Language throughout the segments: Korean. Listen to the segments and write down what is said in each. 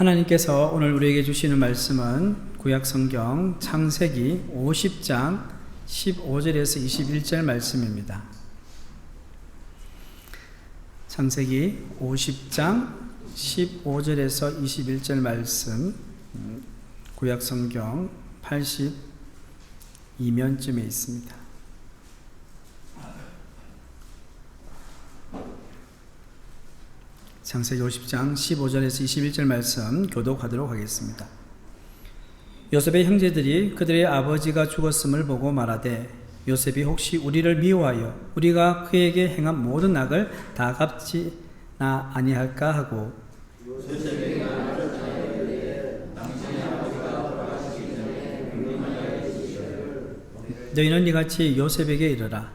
하나님께서 오늘 우리에게 주시는 말씀은 구약성경 창세기 50장 15절에서 21절 말씀입니다. 창세기 50장 15절에서 21절 말씀, 구약성경 82면쯤에 있습니다. 창세기 50장 15절에서 21절 말씀 교독하도록 하겠습니다. 요셉의 형제들이 그들의 아버지가 죽었음을 보고 말하되, 요셉이 혹시 우리를 미워하여 우리가 그에게 행한 모든 악을 다 갚지나 아니할까 하고, 너희는 이같이 요셉에게 이르라.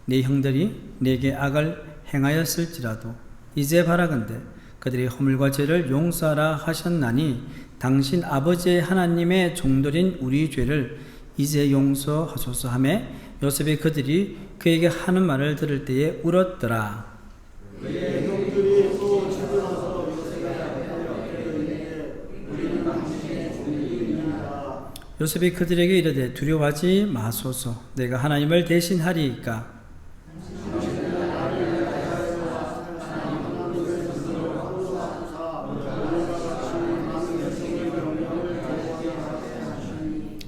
네 형들이 네게 악을 행하였을지라도 이제 바라건대 그들의 허물과 죄를 용서하라 하셨나니 당신 아버지의 하나님의 종들인 우리 죄를 이제 용서하소서 하며, 요셉이 그들이 그에게 하는 말을 들을 때에 울었더라. 그의 형들이 또 주변와서 요셉에게 이르되 우리는 당신의 종들이니이다. 요셉이 그들에게 이르되 두려워하지 마소서. 내가 하나님을 대신하리이까.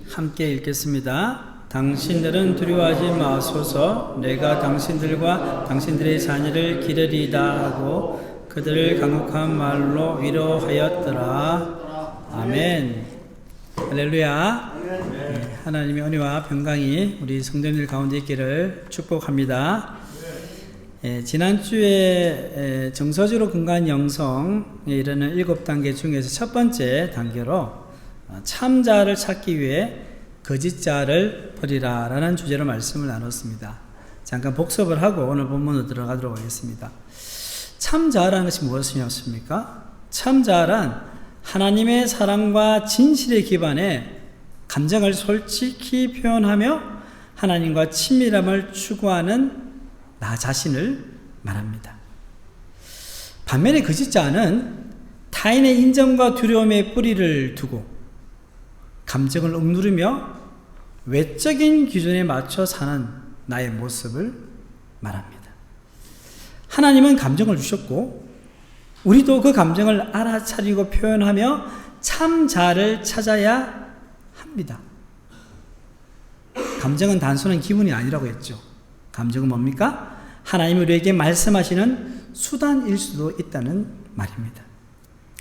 함께 읽겠습니다. 당신들은 두려워하지 마소서. 내가 당신들과 당신들의 자녀를 기르리이다 하고 그들을 강력한 말로 위로하였더라. 아멘. 할렐루야. 네, 하나님의 은혜와 평강이 우리 성도님들 가운데 있기를 축복합니다. 지난주에 정서적으로 건강한 영성에 이르는 7단계 중에서 첫 번째 단계로 참자를 찾기 위해 거짓자를 버리라 라는 주제로 말씀을 나눴습니다. 잠깐 복습을 하고 오늘 본문으로 들어가도록 하겠습니다. 참자라는 것이 무엇이었습니까? 참자란 하나님의 사랑과 진실에 기반해 감정을 솔직히 표현하며 하나님과 친밀함을 추구하는 나 자신을 말합니다. 반면에 거짓자는 타인의 인정과 두려움에 뿌리를 두고 감정을 억누르며 외적인 기준에 맞춰 사는 나의 모습을 말합니다. 하나님은 감정을 주셨고 우리도 그 감정을 알아차리고 표현하며 참자를 찾아야 합니다. 감정은 단순한 기분이 아니라고 했죠. 감정은 뭡니까? 하나님이 우리에게 말씀하시는 수단일 수도 있다는 말입니다.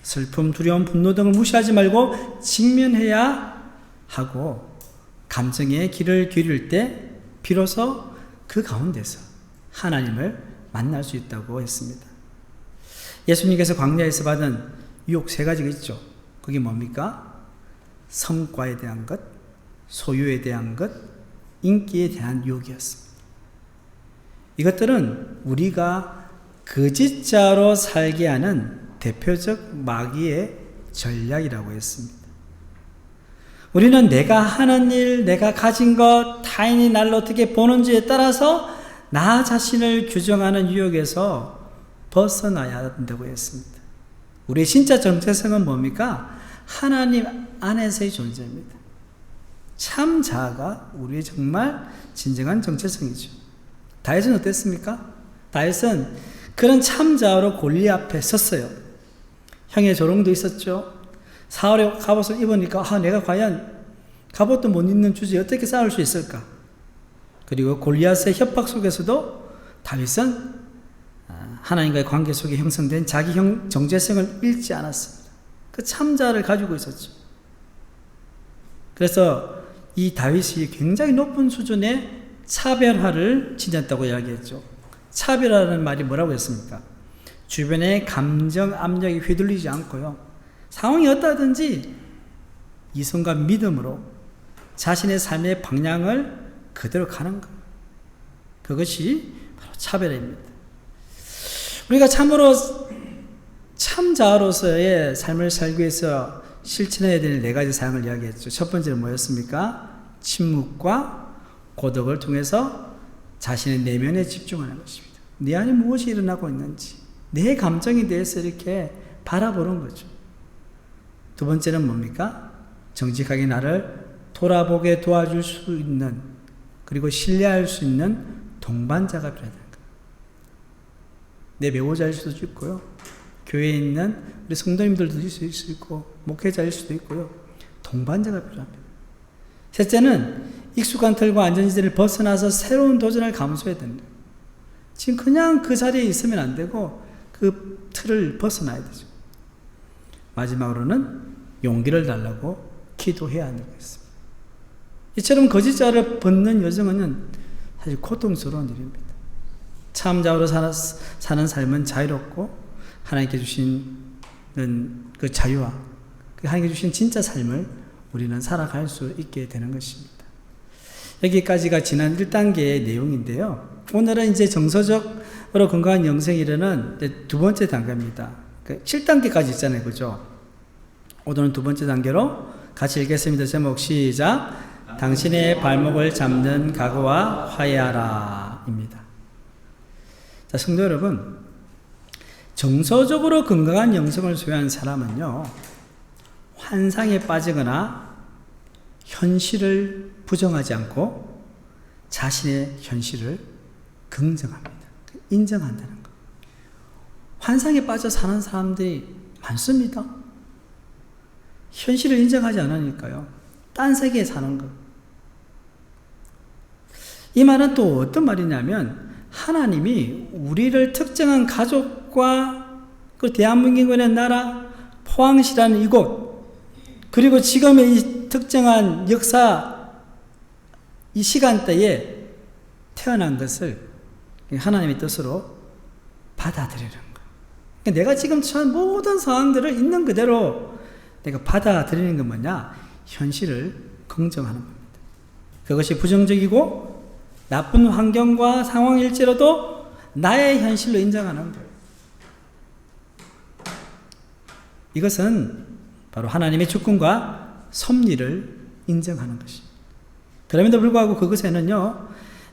슬픔, 두려움, 분노 등을 무시하지 말고 직면해야 하고, 감정의 길을 기울일 때 비로소 그 가운데서 하나님을 만날 수 있다고 했습니다. 예수님께서 광야에서 받은 유혹 3가지가 있죠. 그게 뭡니까? 성과에 대한 것, 소유에 대한 것, 인기에 대한 유혹이었습니다. 이것들은 우리가 거짓자로 살게 하는 대표적 마귀의 전략이라고 했습니다. 우리는 내가 하는 일, 내가 가진 것, 타인이 나를 어떻게 보는지에 따라서 나 자신을 규정하는 유혹에서 벗어나야 한다고 했습니다. 우리의 진짜 정체성은 뭡니까? 하나님 안에서의 존재입니다. 참자가 우리의 정말 진정한 정체성이죠. 다윗은 어땠습니까? 다윗은 그런 참자로 골리앗 앞에 섰어요. 형의 조롱도 있었죠. 사울의 갑옷을 입으니까 내가 과연 갑옷도 못 입는 주제에 어떻게 싸울 수 있을까? 그리고 골리앗의 협박 속에서도 다윗은 하나님과의 관계 속에 형성된 자기 정체성을 잃지 않았습니다. 그 참자를 가지고 있었죠. 그래서 이 다윗이 굉장히 높은 수준의 차별화를 지녔다고 이야기했죠. 차별화라는 말이 뭐라고 했습니까? 주변의 감정 압력이 휘둘리지 않고요, 상황이 어떠하든지 이성과 믿음으로 자신의 삶의 방향을 그대로 가는 것, 그것이 바로 차별입니다. 우리가 참으로 참자로서의 삶을 살기 위해서 실천해야 될 4가지 사항을 이야기했죠. 첫 번째는 뭐였습니까? 침묵과 고독을 통해서 자신의 내면에 집중하는 것입니다. 내 안에 무엇이 일어나고 있는지, 내 감정에 대해서 이렇게 바라보는 거죠. 두 번째는 뭡니까? 정직하게 나를 돌아보게 도와줄 수 있는, 그리고 신뢰할 수 있는 동반자가 필요하다는 거예요. 내 배우자일 수도 있고요. 교회에 있는 우리 성도님들도 있을 수 있고, 목회자일 수도 있고요. 동반자가 필요합니다. 셋째는 익숙한 틀과 안전지대를 벗어나서 새로운 도전을 감수해야 된다. 지금 그냥 그 자리에 있으면 안 되고 그 틀을 벗어나야 되죠. 마지막으로는 용기를 달라고 기도해야 하는 것입니다. 이처럼 거짓자를 벗는 여정은 사실 고통스러운 일입니다. 참자로 사는 삶은 자유롭고 하나님께 주시는 그 자유와 하나님께 주신 진짜 삶을 우리는 살아갈 수 있게 되는 것입니다. 여기까지가 지난 1단계의 내용인데요. 오늘은 이제 정서적으로 건강한 영생에 이르는 두 번째 단계입니다. 7단계까지 있잖아요. 그죠? 오늘은 두 번째 단계로 같이 읽겠습니다. 제목 시작. 당신의 발목을 잡는 각오와 화해하라 입니다. 자, 성도 여러분, 정서적으로 건강한 영성을 소유한 사람은요, 환상에 빠지거나 현실을 부정하지 않고 자신의 현실을 긍정합니다. 인정한다는 것. 환상에 빠져 사는 사람들이 많습니다. 현실을 인정하지 않으니까요. 딴 세계에 사는 것. 이 말은 또 어떤 말이냐면 하나님이 우리를 특정한 가족과 그 대한민국의 나라 포항시라는 이곳, 그리고 지금의 이 특정한 역사 이 시간대에 태어난 것을 하나님의 뜻으로 받아들이는 거예요. 내가 지금 처한 모든 상황들을 있는 그대로 내가 받아들이는 건 뭐냐? 현실을 긍정하는 겁니다. 그것이 부정적이고 나쁜 환경과 상황일지라도 나의 현실로 인정하는 거예요. 이것은 바로 하나님의 주권과 섭리를 인정하는 것입니다. 그럼에도 불구하고 그것에는요,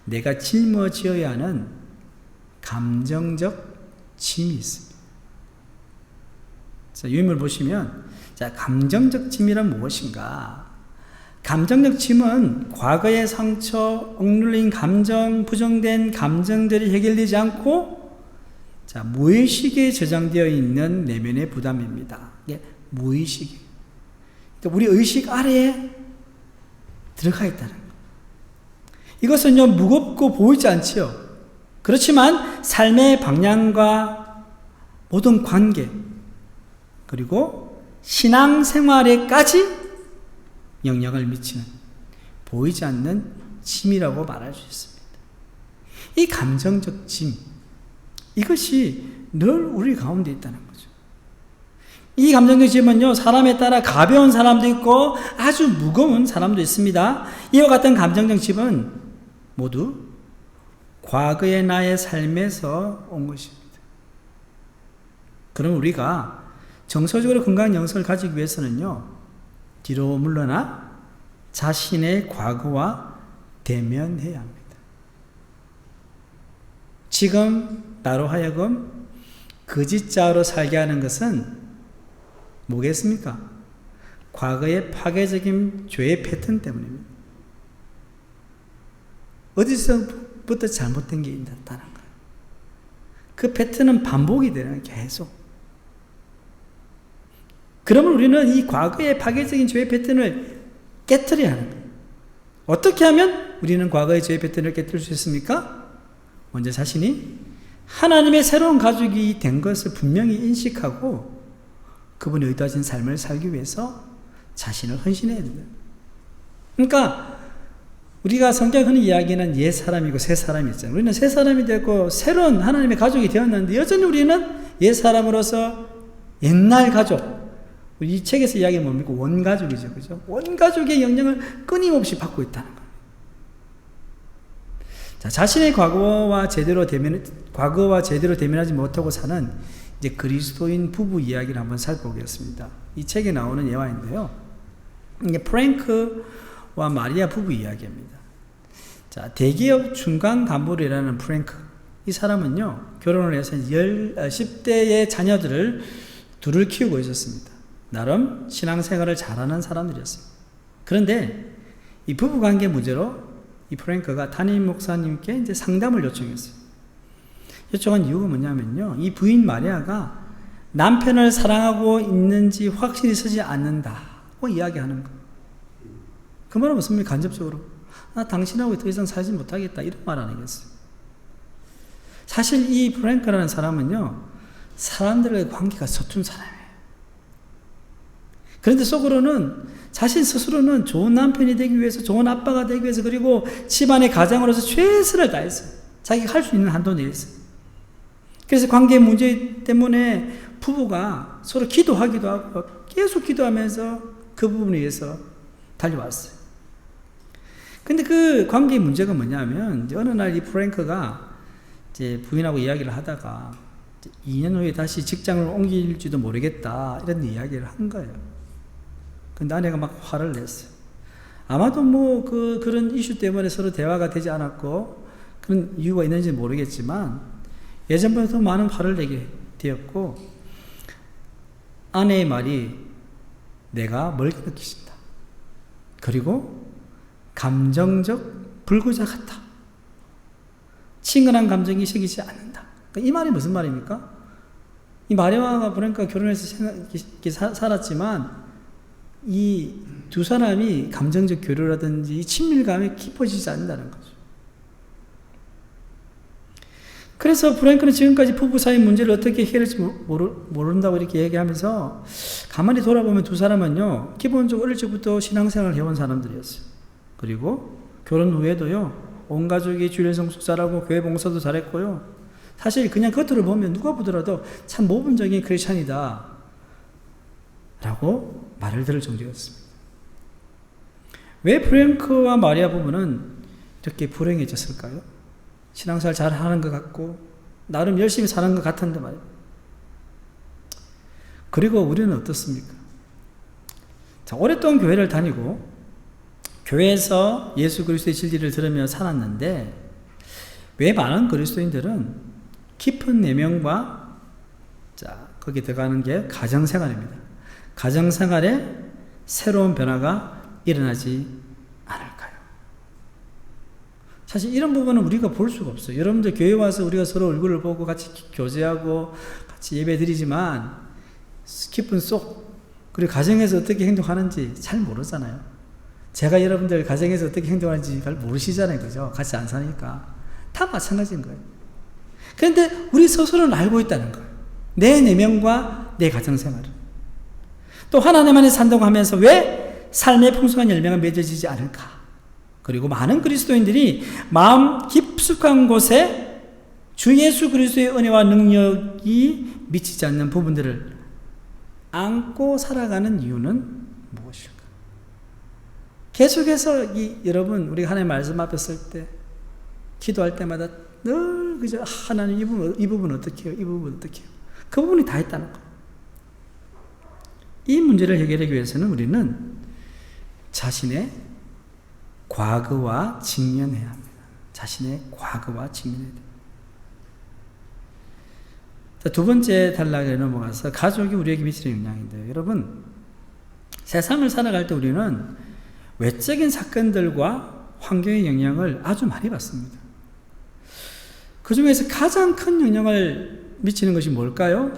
내가 짊어지어야 하는 감정적 짐이 있습니다. 자, 유인물 보시면, 자, 감정적 짐이란 무엇인가? 감정적 짐은 과거의 상처, 억눌린 감정, 부정된 감정들이 해결되지 않고, 자, 무의식에 저장되어 있는 내면의 부담입니다. 이게 무의식이. 그러니까 우리 의식 아래에 들어가 있다는 거. 이것은요, 무겁고 보이지 않지요. 그렇지만 삶의 방향과 모든 관계, 그리고 신앙생활에까지 영향을 미치는 보이지 않는 짐이라고 말할 수 있습니다. 이 감정적 짐, 이것이 늘 우리 가운데 있다는 거죠. 이 감정적 짐은요, 사람에 따라 가벼운 사람도 있고 아주 무거운 사람도 있습니다. 이와 같은 감정적 짐은 모두 과거의 나의 삶에서 온 것입니다. 그럼 우리가 정서적으로 건강한 영성을 가지기 위해서는요, 뒤로 물러나 자신의 과거와 대면해야 합니다. 지금 나로 하여금 거짓자로 살게 하는 것은 뭐겠습니까? 과거의 파괴적인 죄의 패턴 때문입니다. 어디서부터 잘못된 게 있다는 거예요. 그 패턴은 반복이 되는 거예요. 계속. 그러면 우리는 이 과거의 파괴적인 죄의 패턴을 깨트려야 하는 거예요. 어떻게 하면 우리는 과거의 죄의 패턴을 깨트릴 수 있습니까? 먼저 자신이 하나님의 새로운 가족이 된 것을 분명히 인식하고 그분이 의도하신 삶을 살기 위해서 자신을 헌신해야 된다. 그러니까 우리가 성경에 흔히 이야기하는 옛 사람이고 새 사람이 있잖아요. 우리는 새 사람이 되고 새로운 하나님의 가족이 되었는데 여전히 우리는 옛 사람으로서 옛날 가족, 이 책에서 이야기하는 뭡니까? 원가족이죠. 그죠? 원가족의 영향을 끊임없이 받고 있다는 거예요. 자, 자신의 과거와 제대로 대면하지 못하고 사는 이제 그리스도인 부부 이야기를 한번 살펴보겠습니다. 이 책에 나오는 예화인데요. 이게 프랭크와 마리아 부부 이야기입니다. 자, 대기업 중간 간부를 일하는 프랭크. 이 사람은요, 결혼을 해서 10대의 자녀들을 둘을 키우고 있었습니다. 나름 신앙생활을 잘하는 사람들이었습니다. 그런데 이 부부관계 문제로 이 프랭크가 담임 목사님께 이제 상담을 요청했어요. 요청한 이유가 뭐냐면요, 이 부인 마리아가 남편을 사랑하고 있는지 확실히 서지 않는다고 이야기하는 거예요. 그 말은 무슨 말이에요? 간접적으로 나 당신하고 더 이상 살지 못하겠다 이런 말 아니겠어요? 사실 이 프랭크라는 사람은요, 사람들과의 관계가 서툰 사람이에요. 그런데 속으로는 자신 스스로는 좋은 남편이 되기 위해서, 좋은 아빠가 되기 위해서, 그리고 집안의 가장으로서 최선을 다했어요. 자기가 할 수 있는 한도 내에서. 그래서 관계 문제 때문에 부부가 서로 기도하기도 하고 계속 기도하면서 그 부분에 의해서 달려왔어요. 근데 그 관계의 문제가 뭐냐면, 어느 날 이 프랭크가 이제 부인하고 이야기를 하다가 2년 후에 다시 직장을 옮길지도 모르겠다 이런 이야기를 한 거예요. 근데 아내가 막 화를 냈어요. 아마도 뭐 그런 이슈 때문에 서로 대화가 되지 않았고 그런 이유가 있는지 모르겠지만 예전부터 많은 화를 내게 되었고, 아내의 말이 내가 멀게 느껴진다. 그리고 감정적 불구자 같다. 친근한 감정이 생기지 않는다. 이 말이 무슨 말입니까? 이 마리아가 그러니까 결혼해서 살았지만 이 두 사람이 감정적 교류라든지 친밀감이 깊어지지 않는다는 거죠. 그래서 프랭크는 지금까지 부부 사이 문제를 어떻게 해결할지 모른다고 이렇게 얘기하면서 가만히 돌아보면 두 사람은요, 기본적으로 어릴 적부터 신앙생활을 해온 사람들이었어요. 그리고 결혼 후에도요, 온 가족이 주일 성수 잘하고 교회 봉사도 잘했고요. 사실 그냥 겉으로 보면 누가 보더라도 참 모범적인 크리스찬이다 라고 말을 들을 정도였습니다. 왜 프랭크와 마리아 부부는 이렇게 불행해졌을까요? 신앙생활 잘 하는 것 같고 나름 열심히 사는 것 같은데 말이에요. 그리고 우리는 어떻습니까? 자, 오랫동안 교회를 다니고 교회에서 예수 그리스도의 진리를 들으며 살았는데 왜 많은 그리스도인들은 깊은 내면과 거기 들어가는 게 가정생활입니다. 가정생활에 새로운 변화가 일어나지 않을까요? 사실 이런 부분은 우리가 볼 수가 없어요. 여러분들 교회 와서 우리가 서로 얼굴을 보고 같이 교제하고 같이 예배 드리지만 깊은 속, 그리고 가정에서 어떻게 행동하는지 잘 모르잖아요. 제가 여러분들 가정에서 어떻게 행동하는지 잘 모르시잖아요. 그죠? 같이 안 사니까. 다 마찬가지인 거예요. 그런데 우리 스스로는 알고 있다는 거예요. 내 내면과 내 가정생활을. 또 하나님 안에 산동하면서 왜 삶의 풍성한 열매가 맺어지지 않을까? 그리고 많은 그리스도인들이 마음 깊숙한 곳에 주 예수 그리스도의 은혜와 능력이 미치지 않는 부분들을 안고 살아가는 이유는 무엇일까? 계속해서 여러분, 우리가 하나님의 말씀 앞에 설 때, 기도할 때마다 늘 그저 하나님 이 부분 어떻게 해요? 이 부분 어떻게 해요? 그 부분이 다 있다는 거. 이 문제를 해결하기 위해서는 우리는 자신의 과거와 직면해야 합니다. 자신의 과거와 직면해야 됩니다. 자, 두 번째 단락에 넘어가서 가족이 우리에게 미치는 영향인데요. 여러분, 세상을 살아갈 때 우리는 외적인 사건들과 환경의 영향을 아주 많이 받습니다. 그 중에서 가장 큰 영향을 미치는 것이 뭘까요?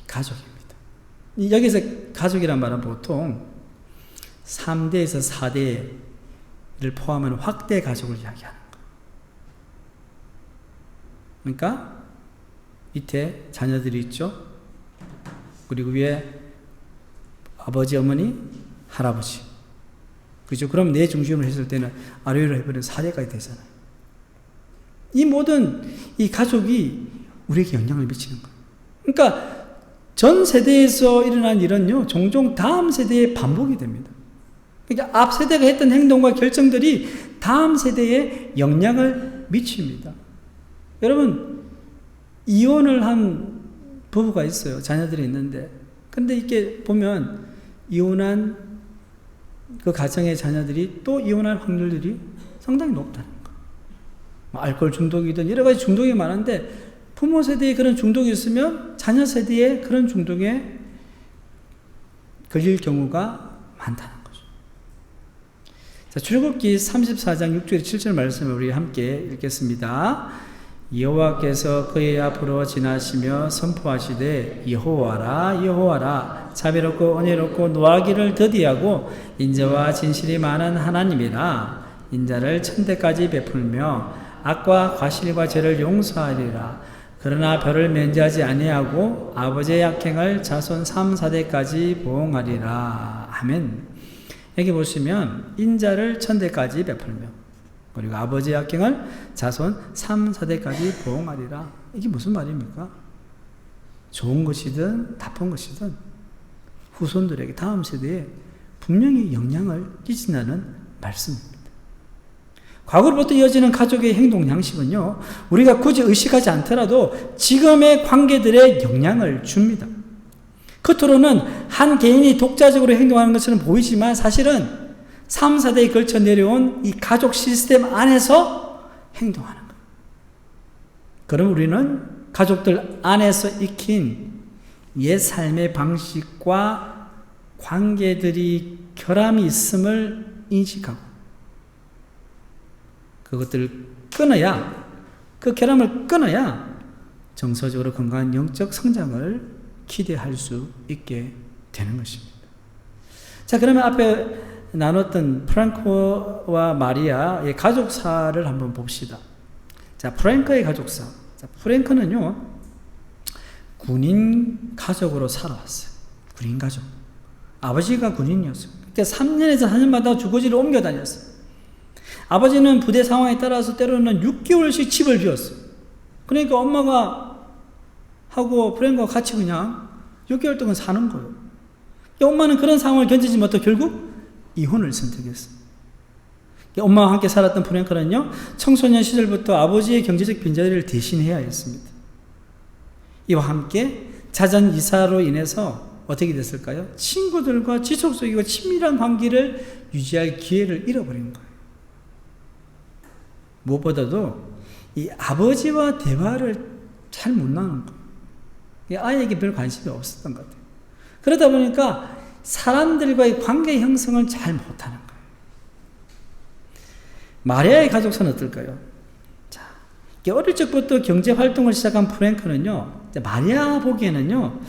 가족입니다. 여기서 가족이란 말은 보통 3대에서 4대를 포함한 확대 가족을 이야기하는 거예요. 그러니까 밑에 자녀들이 있죠. 그리고 위에 아버지, 어머니, 할아버지. 그죠? 그럼 내 중심으로 했을 때는 아래로 해버리면 4대까지 되잖아요. 이 모든 이 가족이 우리에게 영향을 미치는 거예요. 그러니까 전 세대에서 일어난 일은요, 종종 다음 세대에 반복이 됩니다. 그러니까 앞 세대가 했던 행동과 결정들이 다음 세대에 영향을 미칩니다. 여러분, 이혼을 한 부부가 있어요. 자녀들이 있는데. 근데 이렇게 보면 이혼한 그 가정의 자녀들이 또 이혼할 확률들이 상당히 높다는 거예요. 알코올 중독이든 여러 가지 중독이 많은데 부모 세대에 그런 중독이 있으면 자녀 세대에 그런 중독의 걸릴 경우가 많다는 거죠. 자, 출애굽기 34장 6절 7절 말씀을 우리 함께 읽겠습니다. 여호와께서 그의 앞으로 지나시며 선포하시되 여호와라 여호와라 자비롭고 은혜롭고 노하기를 더디하고 인자와 진실이 많은 하나님이라 인자를 천대까지 베풀며 악과 과실과 죄를 용서하리라. 그러나 별을 면제하지 아니하고 아버지의 악행을 자손 3, 4대까지 보응하리라. 아멘. 여기 보시면 인자를 천대까지 베풀며 그리고 아버지의 악행을 자손 3, 4대까지 보응하리라. 이게 무슨 말입니까? 좋은 것이든 나쁜 것이든 후손들에게 다음 세대에 분명히 영향을 끼친다는 말씀입니다. 과거로부터 이어지는 가족의 행동 양식은요, 우리가 굳이 의식하지 않더라도 지금의 관계들에 영향을 줍니다. 겉으로는 한 개인이 독자적으로 행동하는 것처럼 보이지만 사실은 3, 4대에 걸쳐 내려온 이 가족 시스템 안에서 행동하는 거예요. 그럼 우리는 가족들 안에서 익힌 옛 삶의 방식과 관계들이 결함이 있음을 인식하고 그것들을 끊어야, 그 결함을 끊어야 정서적으로 건강한 영적 성장을 기대할 수 있게 되는 것입니다. 자, 그러면 앞에 나눴던 프랑크와 마리아의 가족사를 한번 봅시다. 자, 프랭크의 가족사. 자, 프랭크는요, 군인 가족으로 살아왔어요. 군인 가족. 아버지가 군인이었어요. 그때 3년에서 4년마다 주거지를 옮겨 다녔어요. 아버지는 부대 상황에 따라서 때로는 6개월씩 집을 비웠어요. 그러니까 엄마가 하고 프랭크와 같이 그냥 6개월 동안 사는 거예요. 엄마는 그런 상황을 견디지 못하고 결국 이혼을 선택했어요. 엄마와 함께 살았던 프랭크는요, 청소년 시절부터 아버지의 경제적 빈자리를 대신해야 했습니다. 이와 함께 잦은 이사로 인해서 어떻게 됐을까요? 친구들과 지속적이고 친밀한 관계를 유지할 기회를 잃어버린 거예요. 무엇보다도 이 아버지와 대화를 잘 못 나누는 거예요. 아이에게 별 관심이 없었던 것 같아요. 그러다 보니까 사람들과의 관계 형성을 잘 못하는 거예요. 마리아의 가족사는 어떨까요? 자, 어릴 적부터 경제 활동을 시작한 프랭크는요, 마리아 보기에는요,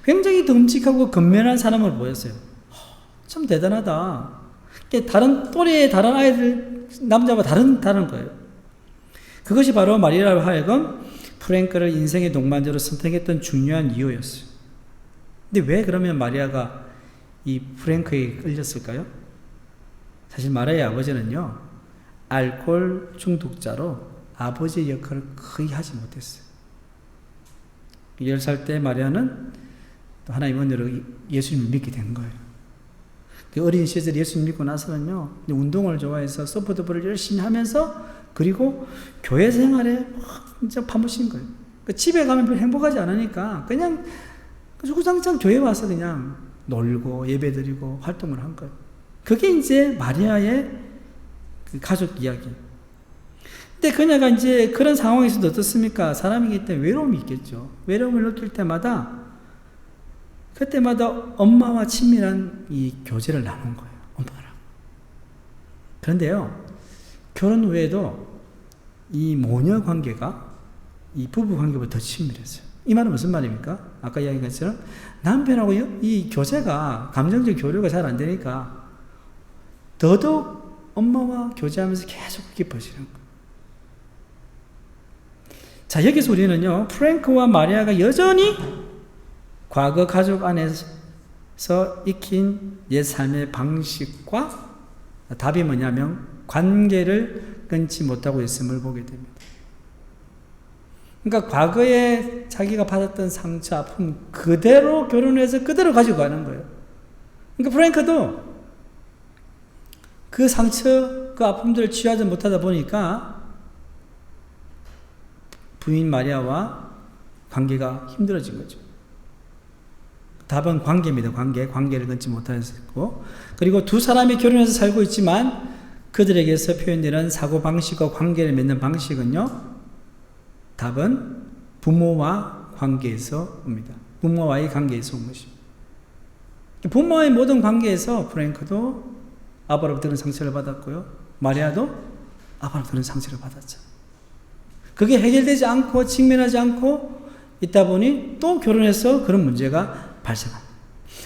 굉장히 듬직하고 근면한 사람을 보였어요. 참 대단하다. 다른 또래의 다른 아이들, 남자와 다른 거예요. 그것이 바로 마리아로 하여금 프랭크를 인생의 동반자로 선택했던 중요한 이유였어요. 근데 왜 그러면 마리아가 이 프랭크에 끌렸을까요? 사실 마리아의 아버지는요, 알코올 중독자로 아버지의 역할을 거의 하지 못했어요. 10살 때 마리아는 또 하나님의 은혜로 예수님을 믿게 된 거예요. 그 어린 시절 예수님 믿고 나서는요, 운동을 좋아해서 소프트볼을 열심히 하면서 그리고 교회 생활에 진짜 파묻힌 거예요. 집에 가면 별 행복하지 않으니까 그냥 주구장창 교회 와서 그냥 놀고 예배드리고 활동을 한 거예요. 그게 이제 마리아의 그 가족 이야기. 근데 그녀가 이제 그런 상황에서도 어떻습니까? 사람이기 때문에 외로움이 있겠죠. 외로움을 느낄 때마다 그때마다 엄마와 친밀한 이 교제를 나눈 거예요. 엄마랑. 그런데요, 결혼 후에도 이 모녀 관계가 이 부부 관계보다 더 친밀했어요. 이 말은 무슨 말입니까? 아까 이야기한 것처럼 남편하고 이 교제가, 감정적 교류가 잘 안 되니까 더더욱 엄마와 교제하면서 계속 깊어지는 거예요. 자, 여기서 우리는요, 프랭크와 마리아가 여전히 과거 가족 안에서 익힌 옛 삶의 방식과 답이 뭐냐면 관계를 끊지 못하고 있음을 보게 됩니다. 그러니까 과거에 자기가 받았던 상처, 아픔 그대로 결혼해서 그대로 가지고 가는 거예요. 그러니까 프랭크도 그 상처, 그 아픔들을 치유하지 못하다 보니까 부인 마리아와 관계가 힘들어진 거죠. 답은 관계입니다. 관계를 끊지 못하였고, 그리고 두 사람이 결혼해서 살고 있지만 그들에게서 표현되는 사고방식과 관계를 맺는 방식은요, 답은 부모와 관계에서 옵니다. 부모와의 관계에서 온 것입니다. 부모와의 모든 관계에서 프랭크도 아버로부터 그런 상처를 받았고요. 마리아도 아버로부터 그런 상처를 받았죠. 그게 해결되지 않고 직면하지 않고 있다 보니 또 결혼해서 그런 문제가 발생합니다.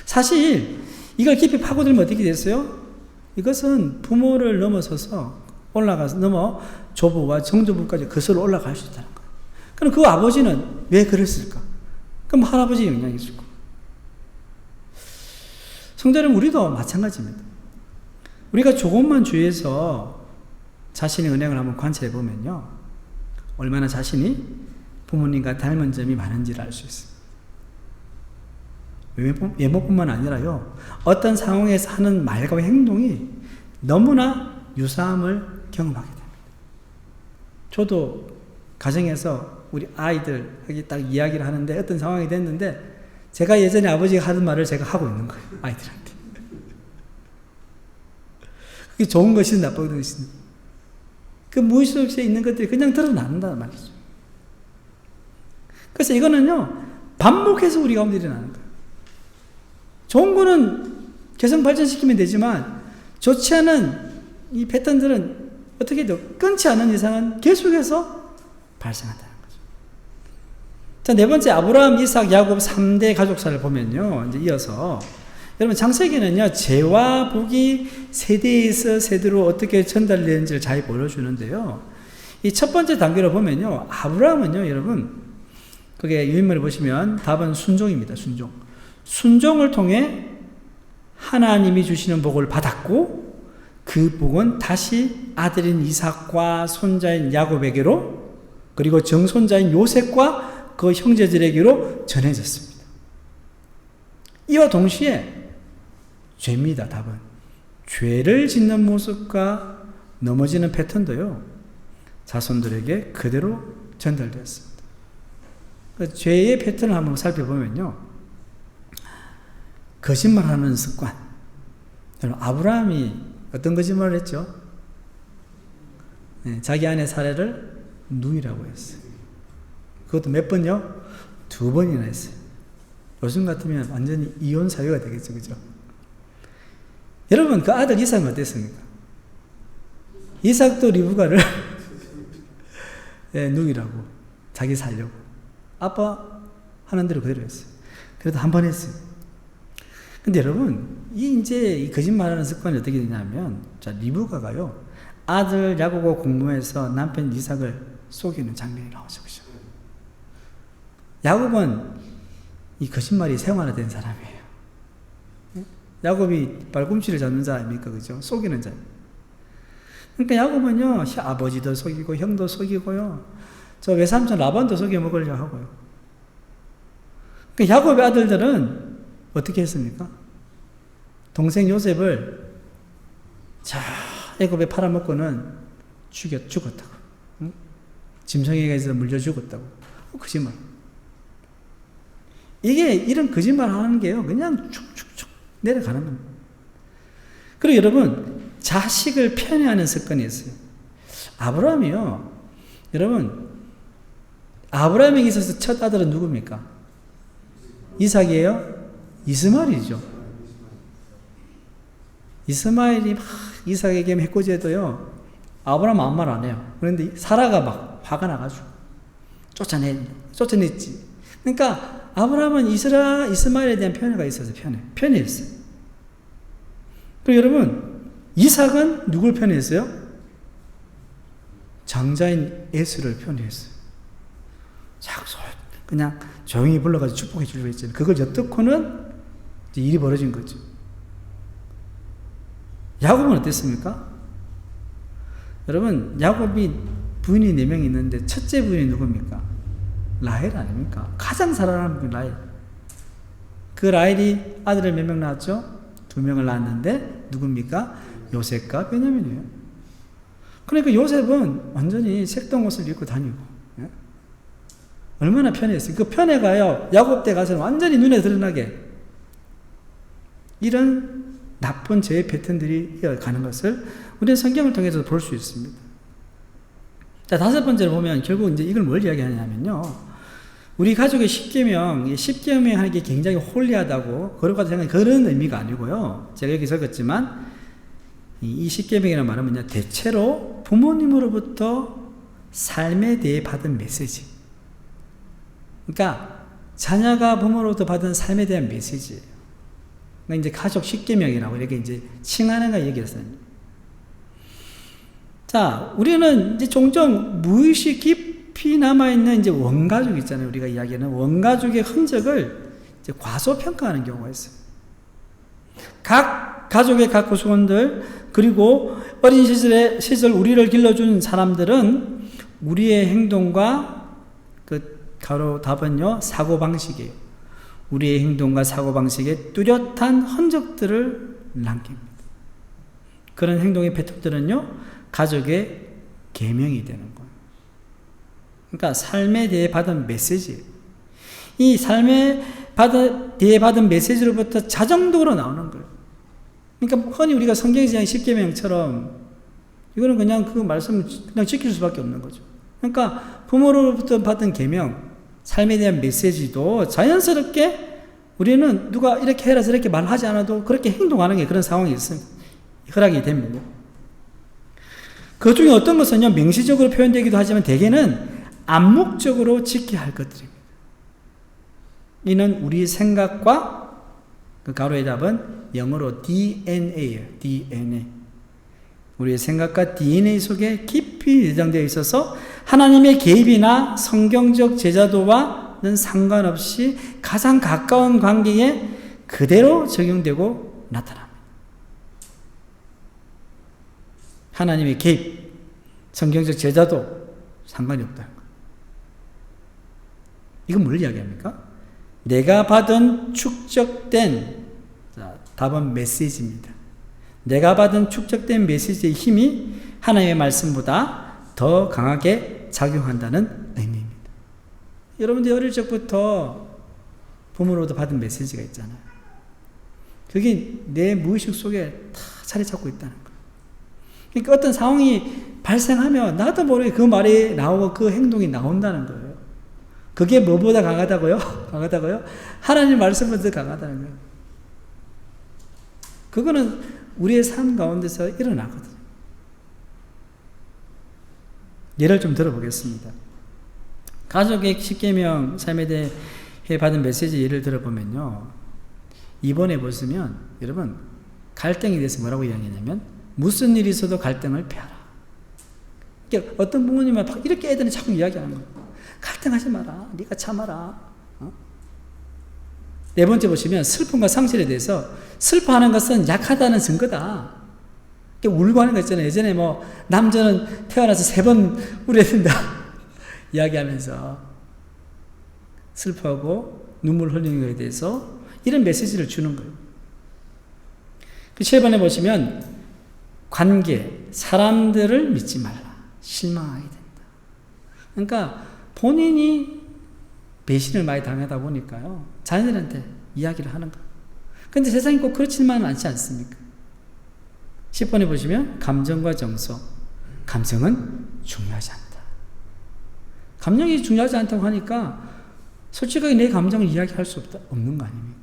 사실 이걸 깊이 파고들면 어떻게 됐어요? 이것은 부모를 넘어서서 넘어 조부와 정조부까지 거슬러 올라갈 수 있다는 거예요. 그럼 그 아버지는 왜 그랬을까? 그럼 할아버지의 영향이 있을 거예요. 성도 여러분, 우리도 마찬가지입니다. 우리가 조금만 주위에서 자신의 은행을 한번 관찰해 보면요, 얼마나 자신이 부모님과 닮은 점이 많은지를 알 수 있습니다. 외모뿐만 아니라요, 어떤 상황에서 하는 말과 행동이 너무나 유사함을 경험하게 됩니다. 저도 가정에서 우리 아이들에게 딱 이야기를 하는데 어떤 상황이 됐는데 제가 예전에 아버지가 하던 말을 제가 하고 있는 거예요, 아이들한테. 그게 좋은 것이든 나쁜 것이든 그 무의식 속에 있는 것들이 그냥 드러난다는 말이죠. 그래서 이거는요, 반복해서 우리 가운데 일어나는 거예요. 좋은 거는 개성 발전시키면 되지만 좋지 않은 이 패턴들은 어떻게 해도 끊지 않는 이상은 계속해서 발생한다는 거죠. 자, 네 번째, 아브라함, 이삭, 야곱 3대 가족사를 보면요, 이제 이어서 여러분 창세기는요, 죄와 복이 세대에서 세대로 어떻게 전달되는지를 잘 보여주는데요. 이 첫 번째 단계로 보면요, 아브라함은요, 여러분, 그게 유인물을 보시면 답은 순종입니다. 순종을 통해 하나님이 주시는 복을 받았고, 그 복은 다시 아들인 이삭과 손자인 야곱에게로, 그리고 정손자인 요셉과 그 형제들에게로 전해졌습니다. 이와 동시에 죄입니다. 답은 죄를 짓는 모습과 넘어지는 패턴도요, 자손들에게 그대로 전달되었습니다. 그 죄의 패턴을 한번 살펴보면요, 거짓말하는 습관. 아브라함이 어떤 거짓말을 했죠? 네, 자기 아내 사례를 누이라고 했어요. 그것도 몇 번요? 2번이나 했어요. 요즘 같으면 완전히 이혼 사유가 되겠죠, 그죠? 여러분, 그 아들 이삭은 어땠습니까? 이삭도 리브가를 네, 누이라고, 자기 살려고. 아빠 하는 대로 그대로 했어요. 그래도 한 번 했어요. 근데 여러분, 이 거짓말하는 습관이 어떻게 되냐면, 자, 리브가가요, 아들 야곱과 공모해서 남편 이삭을 속이는 장면이 나오죠. 그죠? 야곱은 이 거짓말이 생활화된 사람이에요. 야곱이 발꿈치를 잡는 자 아닙니까? 그죠? 속이는 자. 그러니까 야곱은요, 아버지도 속이고, 형도 속이고요, 저 외삼촌 라반도 속여 먹으려고 하고요. 그러니까 야곱의 아들들은 어떻게 했습니까? 동생 요셉을 애굽에 팔아먹고는 죽었다고. 응? 짐승에게서 물려 죽었다고. 거짓말. 이게 이런 거짓말 하는 게요, 그냥 축축축 내려가는 겁니다. 그리고 여러분, 자식을 편애하는 습관이 있어요. 아브라함이요, 여러분, 아브라함에게 있어서 첫 아들은 누굽니까? 이삭이에요? 이스마엘이죠. 이스마엘이 막 이삭에게 해코지해도요, 아브라함 아무 말 안 해요. 그런데 사라가 막 화가 나가지고 쫓아냈지. 그러니까 아브라함은 이스마엘에 대한 편애가 있어서 편애했어요. 그리고 여러분, 이삭은 누굴 편애했어요? 장자인 에스를 편애했어요. 그냥 조용히 불러가지고 축복해 주려고 했잖아요. 그걸 엿듣고는 이제 일이 벌어진 거죠. 야곱은 어땠습니까? 여러분, 야곱이 부인이 4명 있는데 첫째 부인이 누굽니까? 라헬 아닙니까? 가장 사랑하는 분이 라헬. 그 라헬이 아들을 몇 명 낳았죠? 2명을 낳았는데 누굽니까? 요셉과 베냐민이에요. 그러니까 요셉은 완전히 색동 옷을 입고 다니고, 예? 얼마나 편했어요. 그 편애가요, 야곱 때 가서는 완전히 눈에 드러나게 이런 나쁜 죄의 패턴들이 이어가는 것을 우리는 성경을 통해서 볼 수 있습니다. 자, 5번째로 보면 결국 이제 이걸 뭘 이야기하냐면요, 우리 가족의 10계명, 10계명 하는 게 굉장히 홀리하다고 그럴까 생각하는 그런 의미가 아니고요. 제가 여기 적었지만 이 10계명이라는 말은 뭐냐, 대체로 부모님으로부터 삶에 대해 받은 메시지. 그러니까 자녀가 부모로부터 받은 삶에 대한 메시지예요. 그러니까 이제 가족 10계명이라고 이렇게 이제 칭하는 거 얘기했어요. 자, 우리는 이제 종종 무의식 깊이 남아있는 이제 원가족 있잖아요. 우리가 이야기하는 원가족의 흔적을 이제 과소평가하는 경우가 있어요. 각 가족의 각 구성원들, 그리고 어린 시절 우리를 길러준 사람들은 우리의 행동과 가로 답은요, 사고방식이에요. 우리의 행동과 사고방식에 뚜렷한 흔적들을 남깁니다. 그런 행동의 패턴들은요, 가족의 계명이 되는 거예요. 그러니까 삶에 대해 받은 메시지, 이 삶에 대해 받은 메시지로부터 자정적으로 나오는 거예요. 그러니까 흔히 우리가 성경에서 10계명처럼 이거는 그냥 그 말씀을 그냥 지킬 수밖에 없는 거죠. 그러니까 부모로부터 받은 계명, 삶에 대한 메시지도 자연스럽게 우리는 누가 이렇게 해라 저렇게 말하지 않아도 그렇게 행동하는 게 그런 상황이 있습니다. 허락이 됩니다. 그 중에 어떤 것은요, 명시적으로 표현되기도 하지만 대개는 암묵적으로 지켜야 할 것들입니다. 이는 우리 생각과 그 가로의 답은 영어로 DNA예요. DNA. 우리의 생각과 DNA 속에 깊이 내장되어 있어서 하나님의 개입이나 성경적 제자도와는 상관없이 가장 가까운 관계에 그대로 적용되고 나타납니다. 하나님의 개입, 성경적 제자도 상관이 없다는 거예요. 이건 뭘 이야기합니까? 내가 받은 축적된, 자, 답은 메시지입니다. 내가 받은 축적된 메시지의 힘이 하나님의 말씀보다 더 강하게 작용한다는 의미입니다. 여러분들 어릴 적부터 부모로부터 받은 메시지가 있잖아요. 그게 내 무의식 속에 다 자리 잡고 있다는 거예요. 그러니까 어떤 상황이 발생하면 나도 모르게 그 말이 나오고 그 행동이 나온다는 거예요. 그게 뭐보다 강하다고요? 강하다고요? 하나님 말씀보다 강하다는 거예요. 그거는 우리의 삶 가운데서 일어나거든요. 예를 좀 들어보겠습니다. 가족의 10계명 삶에 대해 받은 메시지 예를 들어보면요. 이번에 보시면 여러분 갈등에 대해서 뭐라고 이야기하냐면 무슨 일이 있어도 갈등을 피하라. 그러니까 어떤 부모님은 이렇게 애들은 자꾸 이야기하는 거예요. 갈등하지 마라. 네가 참아라. 네 번째 보시면 슬픔과 상실에 대해서 슬퍼하는 것은 약하다는 증거다. 울고 하는 거 있잖아요. 예전에 뭐 남자는 태어나서 3번 울어야 된다 이야기하면서 슬퍼하고 눈물 흘리는 것에 대해서 이런 메시지를 주는 거예요. 그 7번에 보시면 관계, 사람들을 믿지 말라. 실망하게 된다. 그러니까 본인이 배신을 많이 당하다 보니까요, 자녀들한테 이야기를 하는 거예요. 근데 세상이 꼭 그렇지만은 않지 않습니까? 10번에 보시면 감정과 정서, 감정은 중요하지 않다. 감정이 중요하지 않다고 하니까 솔직하게 내 감정을 이야기할 수 없는 거 아닙니까?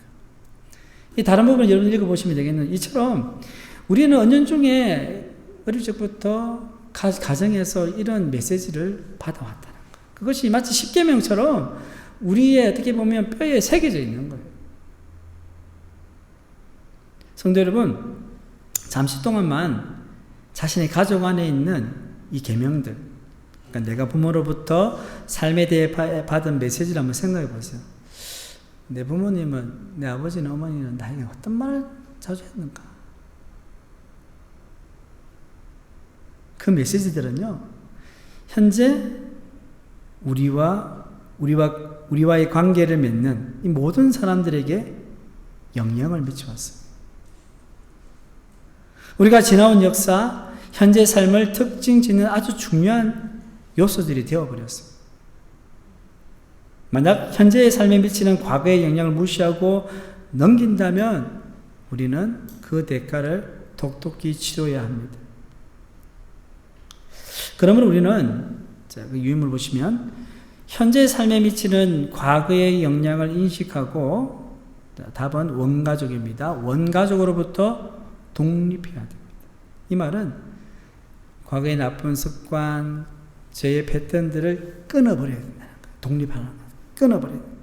이 다른 부분을 여러분 읽어보시면 되겠는데, 이처럼 우리는 은연중에 어릴 적부터 가정에서 이런 메시지를 받아왔다는 거예요. 그것이 마치 10계명처럼 우리의 어떻게 보면 뼈에 새겨져 있는 거예요. 성도 여러분, 잠시 동안만 자신의 가족 안에 있는 이 계명들, 그러니까 내가 부모로부터 삶에 대해 받은 메시지를 한번 생각해 보세요. 내 부모님은, 내 아버지는, 어머니는 나에게 어떤 말을 자주 했는가? 그 메시지들은요, 현재 우리와의 관계를 맺는 이 모든 사람들에게 영향을 미쳐왔어요. 우리가 지나온 역사, 현재 삶을 특징 짓는 아주 중요한 요소들이 되어버렸어요. 만약 현재의 삶에 미치는 과거의 영향을 무시하고 넘긴다면 우리는 그 대가를 똑똑히 치러야 합니다. 그러면 우리는, 자, 그 유인물 보시면 현재의 삶에 미치는 과거의 영향을 인식하고 답은 원가족입니다. 원가족으로부터 독립해야 됩니다. 이 말은 과거의 나쁜 습관, 죄의 패턴들을 끊어버려야 된다는 거예요. 독립하는 거예요. 끊어버려야 돼요.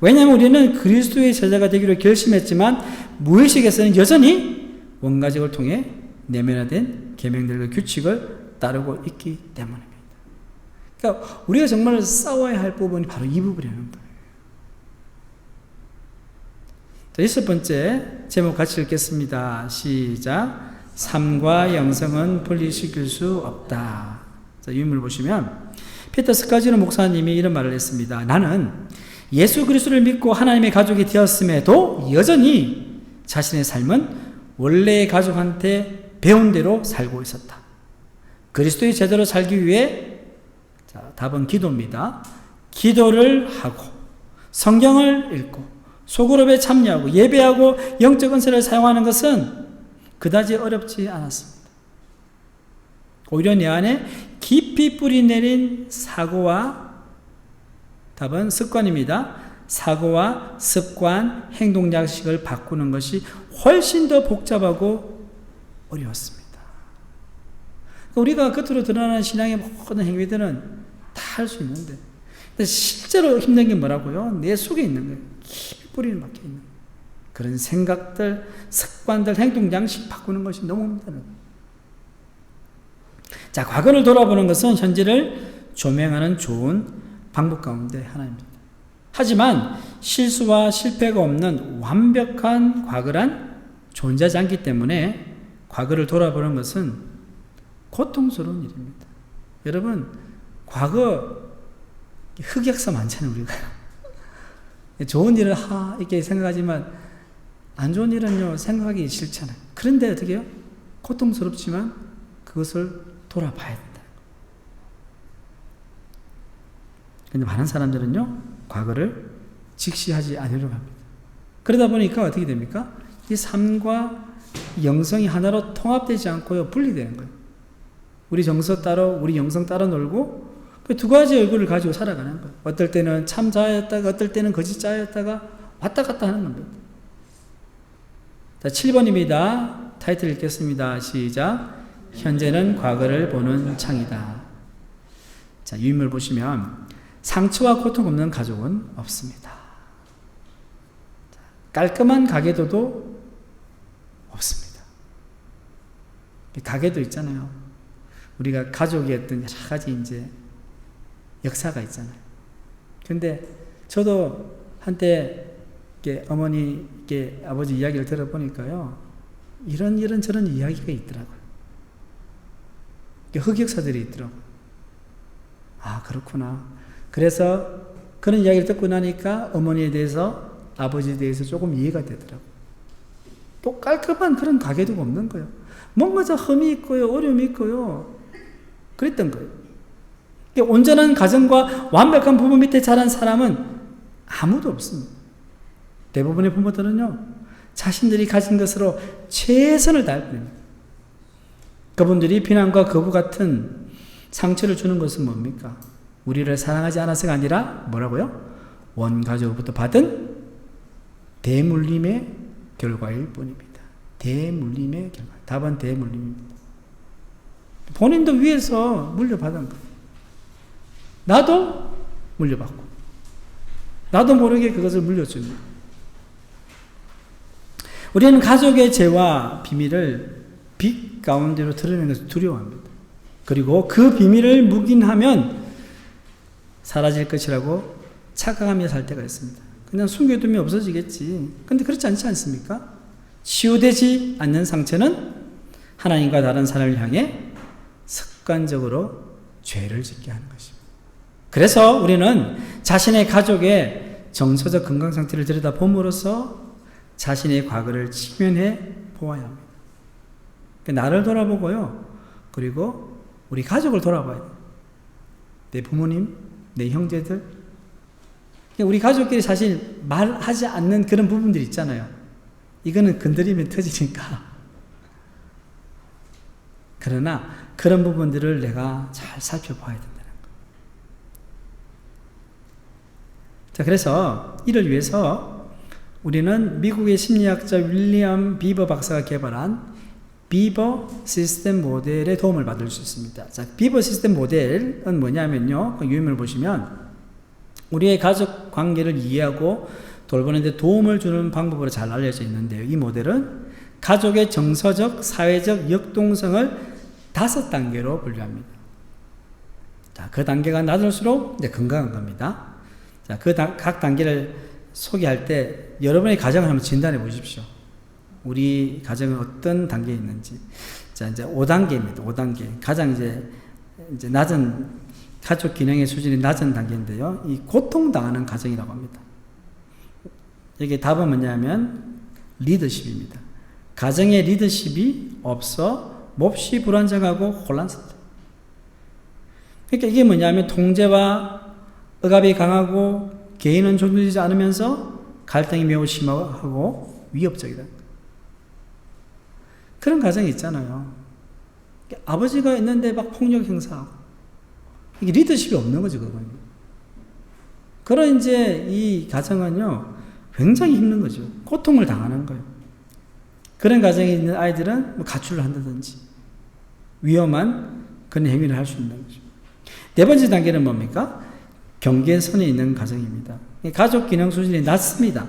왜냐하면 우리는 그리스도의 제자가 되기로 결심했지만 무의식에서는 여전히 원가족을 통해 내면화된 계명들과 규칙을 따르고 있기 때문입니다. 그러니까 우리가 정말 싸워야 할 부분이 바로 이 부분이라는 거예요. 자, 6번째 제목 같이 읽겠습니다. 시작. 삶과 영성은 분리시킬 수 없다. 자, 유인물 보시면 피터 스카지노 목사님이 이런 말을 했습니다. 나는 예수 그리스도를 믿고 하나님의 가족이 되었음에도 여전히 자신의 삶은 원래의 가족한테 배운 대로 살고 있었다. 그리스도의 제대로 살기 위해 자, 답은 기도입니다. 기도를 하고 성경을 읽고 소그룹에 참여하고 예배하고 영적 은사를 사용하는 것은 그다지 어렵지 않았습니다. 오히려 내 안에 깊이 뿌리 내린 사고와 답은 습관입니다. 사고와 습관, 행동 양식을 바꾸는 것이 훨씬 더 복잡하고 어려웠습니다. 우리가 겉으로 드러나는 신앙의 모든 행위들은 다 할 수 있는데 실제로 힘든 게 뭐라고요? 내 속에 있는 거예요. 깊이 뿌리를 박혀 있는 거예요. 그런 생각들, 습관들, 행동 양식 바꾸는 것이 너무 힘들어요. 자, 과거를 돌아보는 것은 현재를 조명하는 좋은 방법 가운데 하나입니다. 하지만 실수와 실패가 없는 완벽한 과거란 존재하지 않기 때문에 과거를 돌아보는 것은 고통스러운 일입니다. 여러분, 과거 흑역사 많잖아요, 우리가. 좋은 일을 이렇게 생각하지만 안 좋은 일은요, 생각하기 싫잖아요. 그런데 어떻게 해요? 고통스럽지만 그것을 돌아봐야 된다. 근데 많은 사람들은요, 과거를 직시하지 않으려고 합니다. 그러다 보니까 어떻게 됩니까? 이 삶과 영성이 하나로 통합되지 않고요, 분리되는 거예요. 우리 정서 따로, 우리 영성 따로 놀고, 그 두 가지 얼굴을 가지고 살아가는 거예요. 어떨 때는 참 자였다가, 어떨 때는 거짓 자였다가, 왔다 갔다 하는 겁니다. 자, 7번입니다. 타이틀 읽겠습니다. 시작. 현재는 과거를 보는 창이다. 자, 유인물 보시면, 상처와 고통 없는 가족은 없습니다. 깔끔한 가계도도 없습니다. 가계도 있잖아요. 우리가 가족의 어떤 여러 가지 이제 역사가 있잖아요. 근데 저도 한때 이렇게 어머니, 이렇게 아버지 이야기를 들어보니까요, 이런 저런 이야기가 있더라고요. 흑역사들이 있더라고요. 아, 그렇구나. 그래서 그런 이야기를 듣고 나니까 어머니에 대해서, 아버지에 대해서 조금 이해가 되더라고요. 또 깔끔한 그런 가계도가 없는 거예요. 뭔가 저 흠이 있고요, 어려움이 있고요. 그랬던 거예요. 온전한 가정과 완벽한 부모 밑에 자란 사람은 아무도 없습니다. 대부분의 부모들은요, 자신들이 가진 것으로 최선을 다할 뿐입니다. 그분들이 비난과 거부 같은 상처를 주는 것은 뭡니까? 우리를 사랑하지 않아서가 아니라 뭐라고요? 원가족으로부터 받은 대물림의 결과일 뿐입니다. 대물림의 결과. 답은 대물림입니다. 본인도 위에서 물려받은 거예요. 나도 물려받고, 나도 모르게 그것을 물려줍니다. 우리는 가족의 죄와 비밀을 빛 가운데로 드러내는 것을 두려워합니다. 그리고 그 비밀을 묵인하면 사라질 것이라고 착각하며 살 때가 있습니다. 그냥 숨겨두면 없어지겠지. 근데 그렇지 않지 않습니까? 치유되지 않는 상처는 하나님과 다른 사람을 향해 습관적으로 죄를 짓게 하는 것입니다. 그래서 우리는 자신의 가족의 정서적 건강 상태를 들여다봄으로써 자신의 과거를 직면해 보아야 합니다. 나를 돌아보고요, 그리고 우리 가족을 돌아봐야 돼요. 내 부모님, 내 형제들. 우리 가족끼리 사실 말하지 않는 그런 부분들이 있잖아요. 이거는 건드리면 터지니까. 그러나 그런 부분들을 내가 잘 살펴봐야 된다는 거예요. 자, 그래서 이를 위해서 우리는 미국의 심리학자 윌리엄 비버 박사가 개발한 비버 시스템 모델의 도움을 받을 수 있습니다. 자, 비버 시스템 모델은 뭐냐면요. 그 유형을 보시면 우리의 가족 관계를 이해하고 돌보는 데 도움을 주는 방법으로 잘 알려져 있는데요. 이 모델은 가족의 정서적, 사회적 역동성을 5단계로 분류합니다. 자, 그 단계가 낮을수록 이제 건강한 겁니다. 자, 각 단계를 소개할 때 여러분의 가정을 한번 진단해 보십시오. 우리 가정은 어떤 단계에 있는지. 자, 이제 5단계입니다. 5단계. 가장 이제 낮은 가족 기능의 수준이 낮은 단계인데요. 이 고통당하는 가정이라고 합니다. 여기 답은 뭐냐면 리더십입니다. 가정의 리더십이 없어 몹시 불안정하고 혼란스럽다. 그러니까 이게 뭐냐면 통제와 억압이 강하고 개인은 존중되지 않으면서 갈등이 매우 심하고 위협적이다. 그런 가정이 있잖아요. 아버지가 있는데 막 폭력 행사하고 이게 리더십이 없는 거죠, 그건. 그런 이제 이 가정은요 굉장히 힘든 거죠. 고통을 당하는 거예요. 그런 가정에 있는 아이들은 뭐 가출을 한다든지 위험한 그런 행위를 할 수 있는 거죠. 네 번째 단계는 뭡니까? 경계선에 있는 가정입니다. 가족 기능 수준이 낮습니다.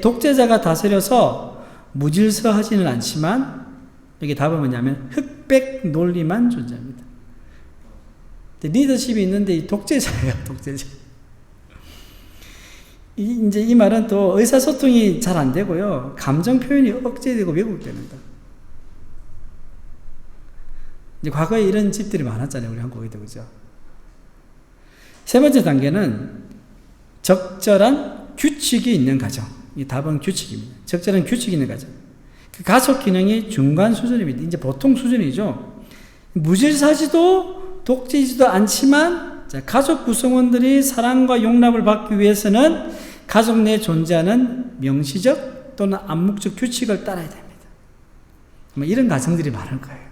독재자가 다스려서 무질서하지는 않지만 여기 답은 뭐냐면 흑백 논리만 존재합니다. 리더십이 있는데 이 독재자예요, 독재자. 이제 이 말은 또 의사소통이 잘 안 되고요. 감정 표현이 억제되고 왜곡됩니다. 이제 과거에 이런 집들이 많았잖아요, 우리 한국에도, 그죠? 세 번째 단계는 적절한 규칙이 있는 가정. 이 답은 규칙입니다. 적절한 규칙이 있는 가정. 그 가족 기능이 중간 수준입니다. 이제 보통 수준이죠. 무질서하지도 독재지도 않지만 가족 구성원들이 사랑과 용납을 받기 위해서는 가족 내에 존재하는 명시적 또는 암묵적 규칙을 따라야 됩니다. 이런 가정들이 많을 거예요.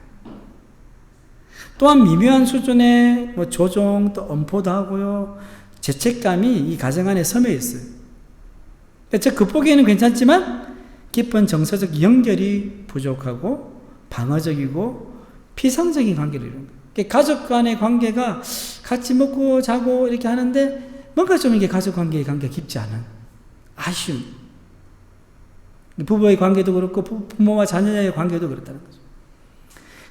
또한 미묘한 수준의 뭐 조종, 또 엄포도 하고요. 죄책감이 이 가정 안에 섬여 있어요. 즉 극복에는 괜찮지만 깊은 정서적 연결이 부족하고 방어적이고 피상적인 관계를 이루는 거예요. 가족 간의 관계가 같이 먹고 자고 이렇게 하는데 뭔가 좀 이게 가족 관계가 깊지 않은 아쉬움. 부부의 관계도 그렇고 부모와 자녀의 관계도 그렇다는 거죠.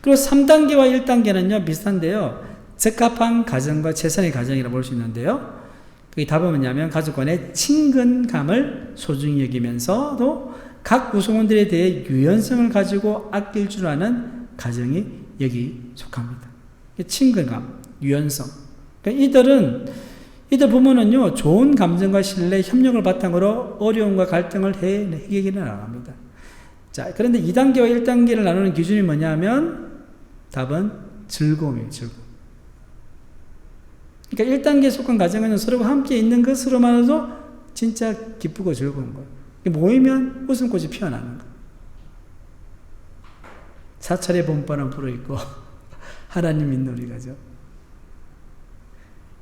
그리고 3단계와 1단계는요 비슷한데요. 적합한 가정과 최선의 가정이라고 볼 수 있는데요. 그게 답은 뭐냐면 가족 간의 친근감을 소중히 여기면서도 각 구성원들에 대해 유연성을 가지고 아낄 줄 아는 가정이 여기 속합니다. 친근감, 유연성. 그러니까 이들 부모는요 좋은 감정과 신뢰, 협력을 바탕으로 어려움과 갈등을 해결해 나갑니다. 자, 그런데 2단계와 1단계를 나누는 기준이 뭐냐면 답은 즐거움이에요, 즐거움. 그러니까 1단계에 속한 가정은 서로가 함께 있는 것으로만으로도 진짜 기쁘고 즐거운 거예요. 모이면 웃음꽃이 피어나는 거예요. 사찰의 봄바람 불어있고 하나님 믿는 우리 가정.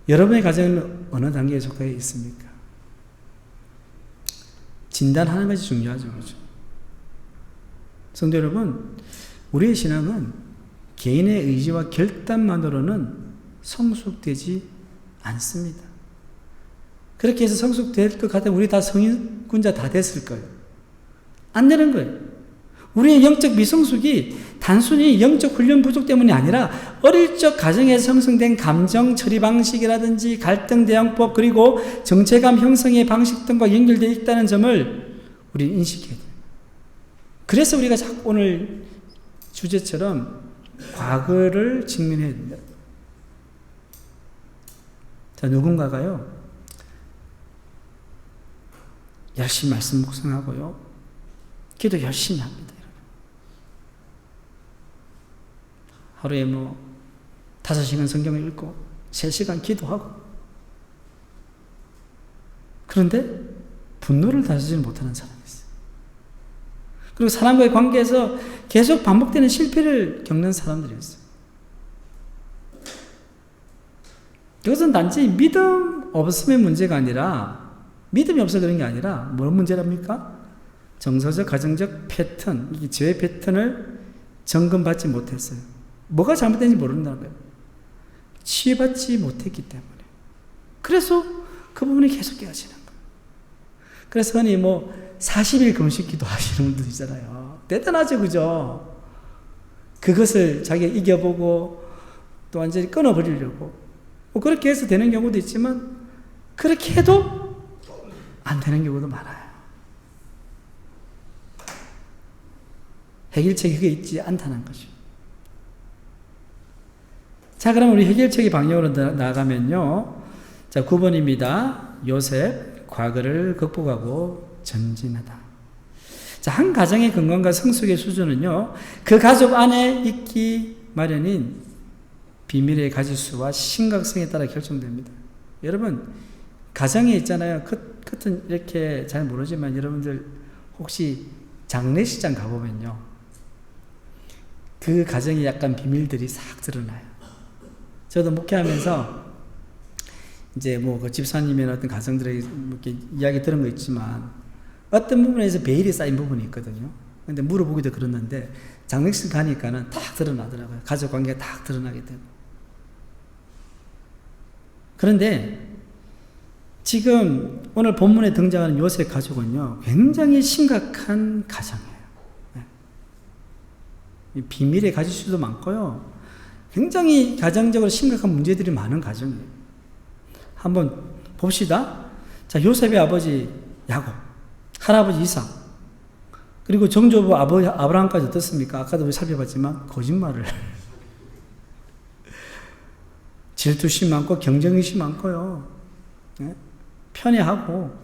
여러분의 가정은 어느 단계에 속해 있습니까? 진단하는 것이 중요하죠. 그렇죠? 성도 여러분, 우리의 신앙은 개인의 의지와 결단만으로는 성숙되지 않습니다. 그렇게 해서 성숙될 것 같으면 우리 다 성인군자 다 됐을 거예요. 안 되는 거예요. 우리의 영적 미성숙이 단순히 영적 훈련 부족 때문이 아니라 어릴 적 가정에서 형성된 감정 처리 방식이라든지 갈등 대응법 그리고 정체감 형성의 방식 등과 연결되어 있다는 점을 우리는 인식해야 돼요. 그래서 우리가 자꾸 오늘 주제처럼 과거를 직면해야 된다. 자, 누군가가요 열심히 말씀 묵상하고요 기도 열심히 합니다. 하루에 5시간 성경을 읽고 3시간 기도하고 그런데 분노를 다스리지 못하는 사람이 있어요. 그리고 사람과의 관계에서 계속 반복되는 실패를 겪는 사람들이 있어요. 이것은 단지 믿음 없음의 문제가 아니라 믿음이 없어 그런 게 아니라 뭘 문제랍니까? 정서적, 가정적 패턴, 이 죄의 패턴을 점검받지 못했어요. 뭐가 잘못된지 모른다는 거예요. 치유받지 못했기 때문에. 그래서 그 부분이 계속 깨어지는 거예요. 그래서 흔히 40일 금식 기도 하시는 분들 있잖아요. 대단하죠, 그죠? 그것을 자기가 이겨보고 또 완전히 끊어버리려고. 그렇게 해서 되는 경우도 있지만, 그렇게 해도 안 되는 경우도 많아요. 해결책이 그게 있지 않다는 거죠. 자, 그럼 우리 해결책의 방향으로 나가면요. 자, 9번입니다. 요셉, 과거를 극복하고 전진하다. 자, 한 가정의 건강과 성숙의 수준은요, 그 가족 안에 있기 마련인 비밀의 가지수와 심각성에 따라 결정됩니다. 여러분, 가정에 있잖아요. 끝은 이렇게 잘 모르지만 여러분들 혹시 장례식장 가보면요. 그 가정에 약간 비밀들이 싹 드러나요. 저도 목회하면서 이제 그 집사님이나 어떤 가정들에게 이렇게 이야기 들은 거 있지만 어떤 부분에서 베일이 쌓인 부분이 있거든요. 근데 물어보기도 그랬는데 장례식 가니까는 딱 드러나더라고요. 가족 관계가 딱 드러나게 되고. 그런데 지금 오늘 본문에 등장하는 요셉 가족은요, 굉장히 심각한 가정이에요. 네. 비밀의 가지수도 많고요. 굉장히 가정적으로 심각한 문제들이 많은 가정이에요. 한번 봅시다. 자, 요셉의 아버지 야곱, 할아버지 이삭, 그리고 정조부 아브라함까지 어떻습니까? 아까도 우리 살펴봤지만 거짓말을 질투심 많고 경쟁의심 많고요. 네? 편애하고.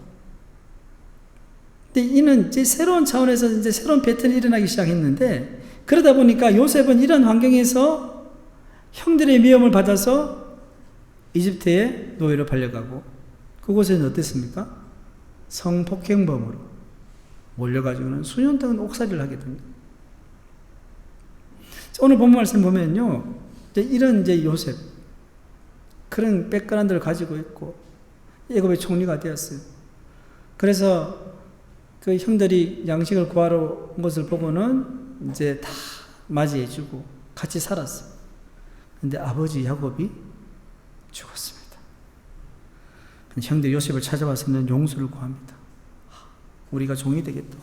근데 이는 이제 새로운 차원에서 이제 새로운 패턴이 일어나기 시작했는데, 그러다 보니까 요셉은 이런 환경에서 형들의 미움을 받아서 이집트의 노예로 팔려가고, 그곳에는 어땠습니까? 성폭행범으로 몰려가지고는 수년 동안 옥살이를 하게 됩니다. 오늘 본문 말씀 보면요, 이런 이제 요셉, 그런 백그라운드를 가지고 있고, 애굽의 총리가 되었어요. 그래서 그 형들이 양식을 구하러 온 것을 보고는 이제 다 맞이해주고 같이 살았어요. 근데 아버지 야곱이 죽었습니다. 형들 요셉을 찾아와서는 용서를 구합니다. 우리가 종이 되겠다고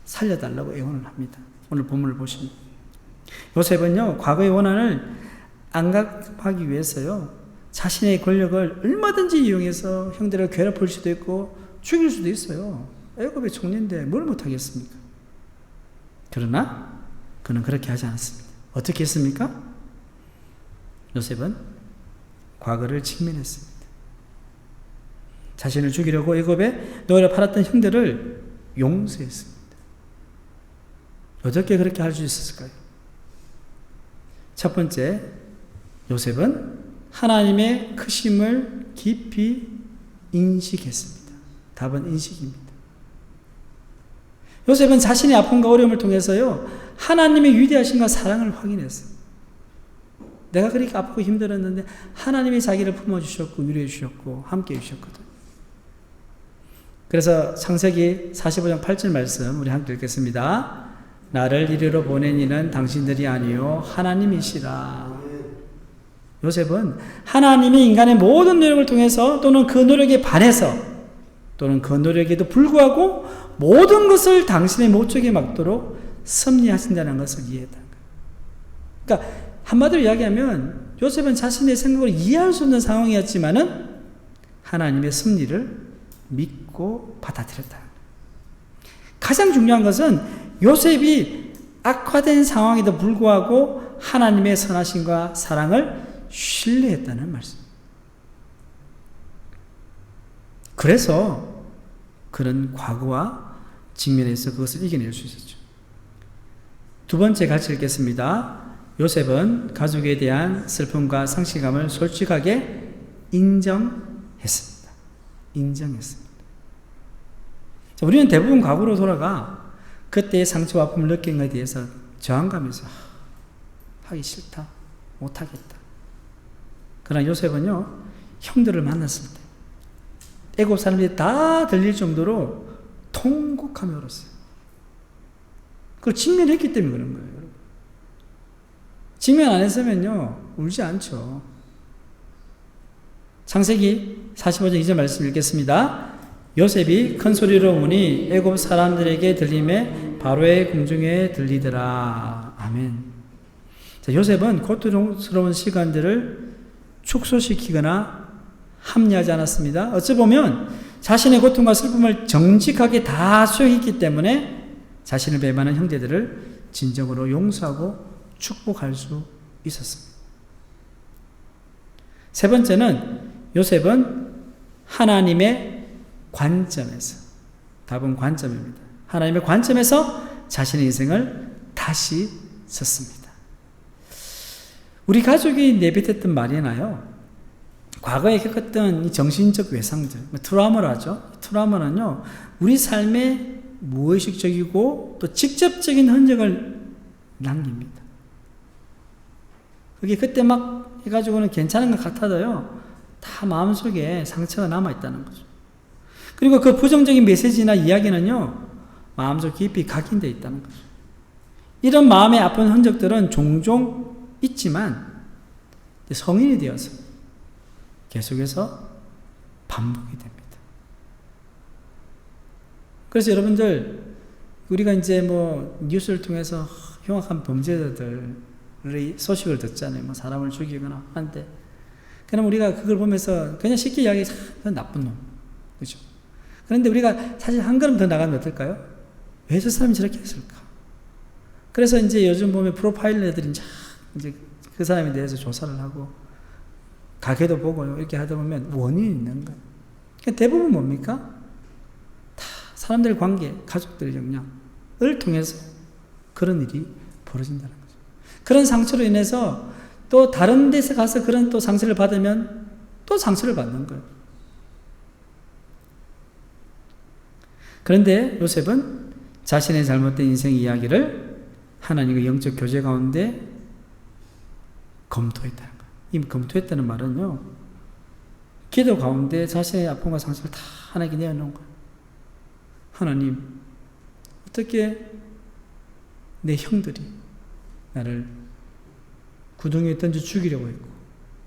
살려달라고 애원을 합니다. 오늘 본문을 보시면 요셉은요, 과거의 원한을 안갑하기 위해서요, 자신의 권력을 얼마든지 이용해서 형들을 괴롭힐 수도 있고 죽일 수도 있어요. 애굽의 총리인데 뭘 못하겠습니까? 그러나 그는 그렇게 하지 않았습니다. 어떻게 했습니까? 요셉은 과거를 직면했습니다. 자신을 죽이려고 애굽에 노예로 팔았던 형들을 용서했습니다. 어떻게 그렇게 할 수 있었을까요? 첫 번째, 요셉은 하나님의 크심을 깊이 인식했습니다. 답은 인식입니다. 요셉은 자신의 아픔과 어려움을 통해서요, 하나님의 위대하심과 사랑을 확인했어요. 내가 그렇게 아프고 힘들었는데 하나님이 자기를 품어주셨고 위로해 주셨고 함께 해주셨거든. 그래서 창세기 45장 8절 말씀 우리 함께 읽겠습니다. 나를 이리로 보낸 이는 당신들이 아니요 하나님이시라. 요셉은 하나님이 인간의 모든 노력을 통해서 또는 그 노력에 반해서 또는 그 노력에도 불구하고 모든 것을 당신의 목적에 맞도록 섭리하신다는 것을 이해했다. 그러니까 한마디로 이야기하면 요셉은 자신의 생각을 이해할 수 없는 상황이었지만은 하나님의 섭리를 믿고 받아들였다. 가장 중요한 것은 요셉이 악화된 상황에도 불구하고 하나님의 선하심과 사랑을 신뢰했다는 말씀. 그래서 그런 과거와 직면해서 그것을 이겨낼 수 있었죠. 두 번째 같이 읽겠습니다. 요셉은 가족에 대한 슬픔과 상실감을 솔직하게 인정했습니다. 인정했습니다. 자, 우리는 대부분 과거로 돌아가 그때의 상처와 아픔을 느낀 것에 대해서 저항감에서 하기 싫다, 못하겠다. 그러나 요셉은요, 형들을 만났을 때 애굽 사람들이 다 들릴 정도로 통곡하며 울었어요. 그걸 직면했기 때문에 그런 거예요, 여러분. 직면 안 했으면요, 울지 않죠. 창세기 45장 2절 말씀 읽겠습니다. 요셉이 큰 소리로 우니 애굽 사람들에게 들림에 바로의 궁중에 들리더라. 아멘. 자, 요셉은 고통스러운 시간들을 축소시키거나 합리하지 않았습니다. 어찌 보면 자신의 고통과 슬픔을 정직하게 다 수용했기 때문에 자신을 배반한 형제들을 진정으로 용서하고 축복할 수 있었습니다. 세 번째는 요셉은 하나님의 관점에서, 답은 관점입니다. 하나님의 관점에서 자신의 인생을 다시 썼습니다. 우리 가족이 내뱉었던 말이나요, 과거에 겪었던 이 정신적 외상들, 트라우마를 하죠. 트라우마는요, 우리 삶에 무의식적이고 또 직접적인 흔적을 남깁니다. 그게 그때 막 해가지고는 괜찮은 것 같아도요, 다 마음속에 상처가 남아있다는 거죠. 그리고 그 부정적인 메시지나 이야기는요, 마음속 깊이 각인되어 있다는 거죠. 이런 마음의 아픈 흔적들은 종종 있지만 성인이 되어서 계속해서 반복이 됩니다. 그래서 여러분들, 우리가 이제 뭐 뉴스를 통해서 흉악한 범죄자들의 소식을 듣잖아요. 뭐 사람을 죽이거나 한데, 그럼 우리가 그걸 보면서 그냥 쉽게 이야기해서 나쁜 놈, 그렇죠? 그런데 우리가 사실 한 걸음 더 나가면 어떨까요? 왜 저 사람이 저렇게 했을까? 그래서 이제 요즘 보면 프로파일러들이 이제 그 사람에 대해서 조사를 하고 가게도 보고 이렇게 하다 보면 원인이 있는 거예요. 그러니까 대부분 뭡니까? 다 사람들 관계, 가족들 영향을 통해서 그런 일이 벌어진다는 거죠. 그런 상처로 인해서 또 다른 데서 가서 그런 또 상처를 받으면 또 상처를 받는 거예요. 그런데 요셉은 자신의 잘못된 인생 이야기를 하나님과 영적 교제 가운데 검토했다는 거예요. 이 검토했다는 말은요, 기도 가운데 자신의 아픔과 상처를 다 하나님께 내어놓은 거예요. 하나님, 어떻게 내 형들이 나를 구덩이에 던져 죽이려고 했고,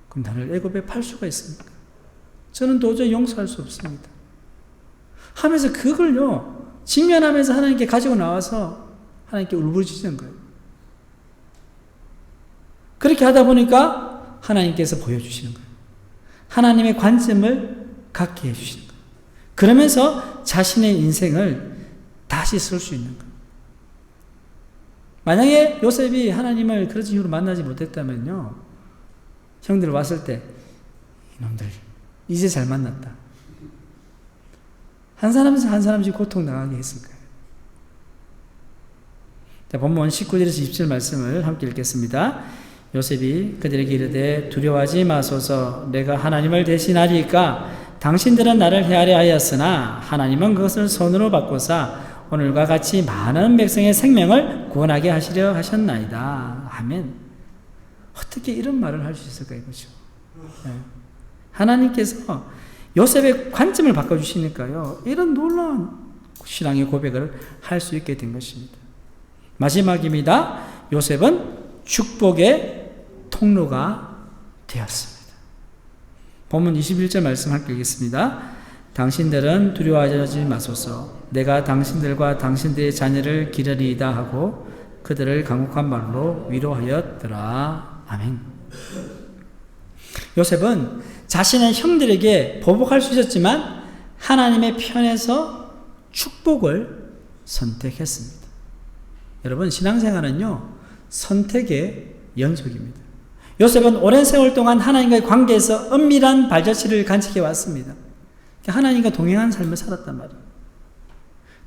그럼 나를 애굽에 팔 수가 있습니까? 저는 도저히 용서할 수 없습니다. 하면서 그걸요, 직면하면서 하나님께 가지고 나와서 하나님께 울부짖는 거예요. 그렇게 하다 보니까 하나님께서 보여주시는 거예요. 하나님의 관점을 갖게 해주시는 거예요. 그러면서 자신의 인생을 다시 쓸 수 있는 거예요. 만약에 요셉이 하나님을 그런 이유로 만나지 못했다면요, 형들 왔을 때 이놈들 이제 잘 만났다, 한 사람씩 고통당하게 했을 거예요. 자, 본문 19절에서 20절 말씀을 함께 읽겠습니다. 요셉이 그들에게 이르되 두려워하지 마소서, 내가 하나님을 대신하리이까 당신들은 나를 헤아려 하였으나 하나님은 그것을 손으로 바꾸사 오늘과 같이 많은 백성의 생명을 구원하게 하시려 하셨나이다. 아멘. 어떻게 이런 말을 할 수 있을까 이거죠. 네. 하나님께서 요셉의 관점을 바꿔주시니까요, 이런 놀라운 신앙의 고백을 할 수 있게 된 것입니다. 마지막입니다. 요셉은 축복의 통로가 되었습니다. 본문 21절 말씀 함께 읽겠습니다. 당신들은 두려워하지 마소서, 내가 당신들과 당신들의 자녀를 기르리이다 하고 그들을 강력한 말로 위로하였더라. 아멘. 요셉은 자신의 형들에게 보복할 수 있었지만 하나님의 편에서 축복을 선택했습니다. 여러분, 신앙생활은요, 선택의 연속입니다. 요셉은 오랜 세월 동안 하나님과의 관계에서 은밀한 발자취를 간직해 왔습니다. 하나님과 동행한 삶을 살았단 말이에요.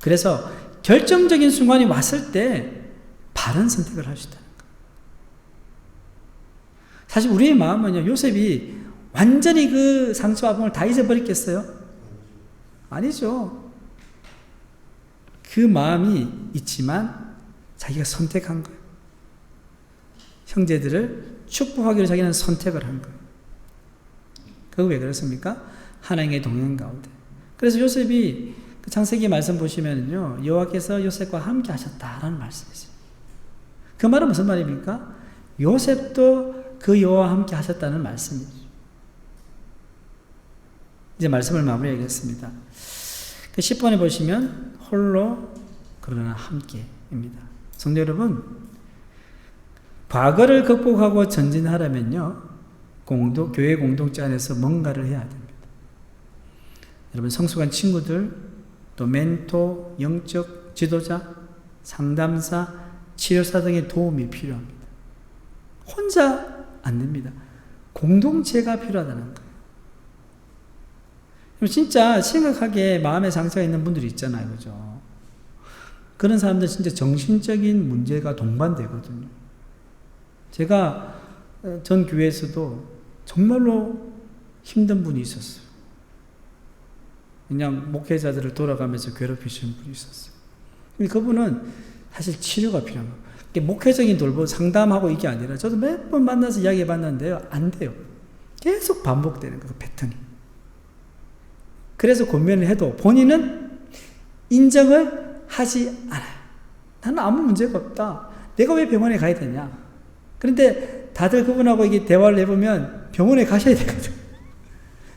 그래서 결정적인 순간이 왔을 때 바른 선택을 할 수 있다는 거예요. 사실 우리의 마음은요, 요셉이 완전히 그 상처와 아픔을 다 잊어버렸겠어요? 아니죠. 그 마음이 있지만 자기가 선택한 거예요. 형제들을 축복하기로 자기는 선택을 한 거예요. 그거 왜 그렇습니까? 하나님의 동행 가운데, 그래서 요셉이 그 창세기 말씀 보시면요, 여호와께서 요셉과 함께 하셨다라는 말씀이죠. 그 말은 무슨 말입니까? 요셉도 그 여호와와 함께 하셨다는 말씀이죠. 이제 말씀을 마무리하겠습니다. 그 10번에 보시면 홀로 그러나 함께입니다. 성도 여러분, 과거를 극복하고 전진하려면요, 교회 공동체 안에서 뭔가를 해야 됩니다. 여러분, 성숙한 친구들, 또 멘토, 영적 지도자, 상담사, 치료사 등의 도움이 필요합니다. 혼자 안 됩니다. 공동체가 필요하다는 거예요. 진짜 심각하게 마음에 상처가 있는 분들이 있잖아요. 그죠? 그런 사람들 진짜 정신적인 문제가 동반되거든요. 제가 전 교회에서도 정말로 힘든 분이 있었어요. 그냥 목회자들을 돌아가면서 괴롭히시는 분이 있었어요. 그분은 사실 치료가 필요한 거예요. 목회적인 돌보 상담하고 이게 아니라 저도 몇 번 만나서 이야기해 봤는데요. 안 돼요. 계속 반복되는 거예요. 패턴이. 그래서 권면을 해도 본인은 인정을 하지 않아요. 나는 아무 문제가 없다. 내가 왜 병원에 가야 되냐. 그런데 다들 그분하고 이게 대화를 해보면 병원에 가셔야 되거든.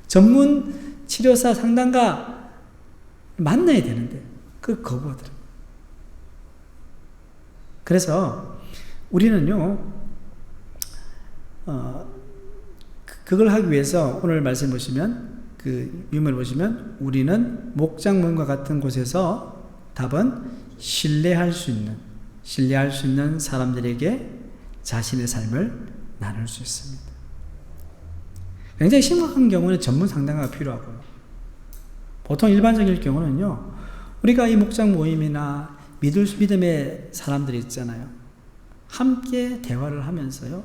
전문 치료사 상담가 만나야 되는데 그걸 거부하더라고요. 그래서 우리는요, 그걸 하기 위해서 오늘 말씀 보시면, 그 유물 보시면, 우리는 목장문과 같은 곳에서 답은 신뢰할 수 있는 사람들에게 자신의 삶을 나눌 수 있습니다. 굉장히 심각한 경우는 전문 상담가가 필요하고요. 보통 일반적인 경우는요, 우리가 이 목장 모임이나 믿음의 사람들이 있잖아요. 함께 대화를 하면서요,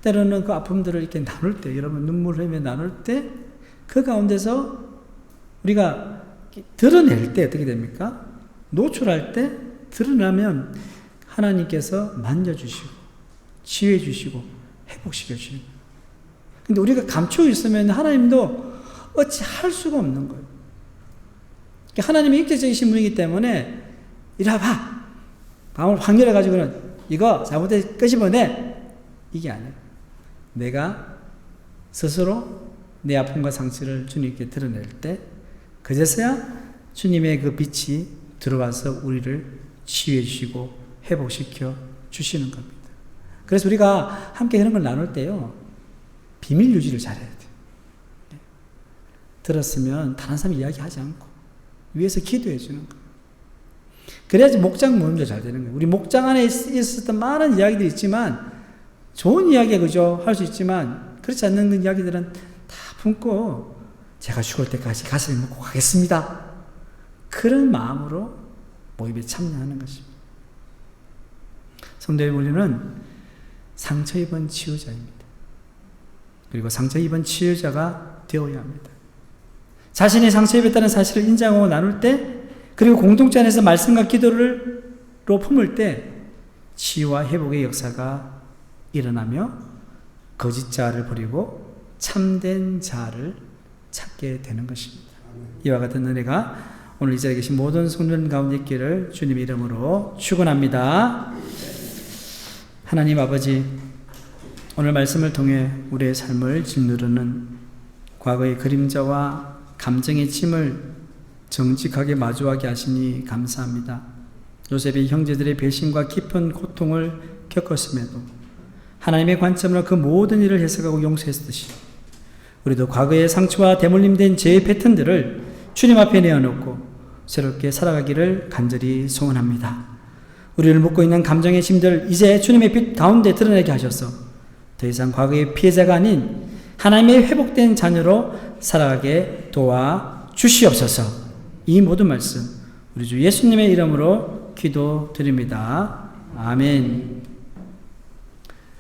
때로는 그 아픔들을 이렇게 나눌 때, 여러분 눈물을 흘리며 나눌 때, 그 가운데서 우리가 드러낼 때 어떻게 됩니까? 노출할 때 드러나면 하나님께서 만져주시고 치유해주시고 회복시켜주시는 거예요. 근데 우리가 감추고 있으면 하나님도 어찌 할 수가 없는 거예요. 하나님이 인격적이신 분이기 때문에 이리 와봐. 마음을 확 열어가지고는 이거 잘못해 끄집어내. 이게 아니에요. 내가 스스로 내 아픔과 상처를 주님께 드러낼 때 그제서야 주님의 그 빛이 들어와서 우리를 치유해 주시고 회복시켜 주시는 겁니다. 그래서 우리가 함께 그런 걸 나눌 때요, 비밀 유지를 잘해야 돼요. 들었으면 다른 사람이 이야기하지 않고 위에서 기도해 주는 거예요. 그래야지 목장 모임도 잘 되는 거예요. 우리 목장 안에 있었던 많은 이야기들이 있지만, 좋은 이야기가 그죠? 할 수 있지만, 그렇지 않는 이야기들은 다 품고, 제가 죽을 때까지 가슴에 묻고 가겠습니다. 그런 마음으로 모임에 참여하는 것입니다. 성도 여러분, 우리는 상처 입은 치유자입니다. 그리고 상처 입은 치유자가 되어야 합니다. 자신이 상처 입었다는 사실을 인정하고 나눌 때, 그리고 공동체 안에서 말씀과 기도로 품을 때 치유와 회복의 역사가 일어나며 거짓 자아를 버리고 참된 자아를 찾게 되는 것입니다. 이와 같은 은혜가 오늘 이 자리에 계신 모든 성도들 가운데 있기를 주님의 이름으로 축원합니다. 하나님 아버지, 오늘 말씀을 통해 우리의 삶을 짓누르는 과거의 그림자와 감정의 짐을 정직하게 마주하게 하시니 감사합니다. 요셉이 형제들의 배신과 깊은 고통을 겪었음에도 하나님의 관점으로 그 모든 일을 해석하고 용서했듯이 우리도 과거의 상처와 대물림된 죄의 패턴들을 주님 앞에 내어놓고 새롭게 살아가기를 간절히 소원합니다. 우리를 묶고 있는 감정의 짐들 이제 주님의 빛 가운데 드러내게 하셔서 더 이상 과거의 피해자가 아닌 하나님의 회복된 자녀로 살아가게 도와주시옵소서. 이 모든 말씀 우리 주 예수님의 이름으로 기도드립니다. 아멘.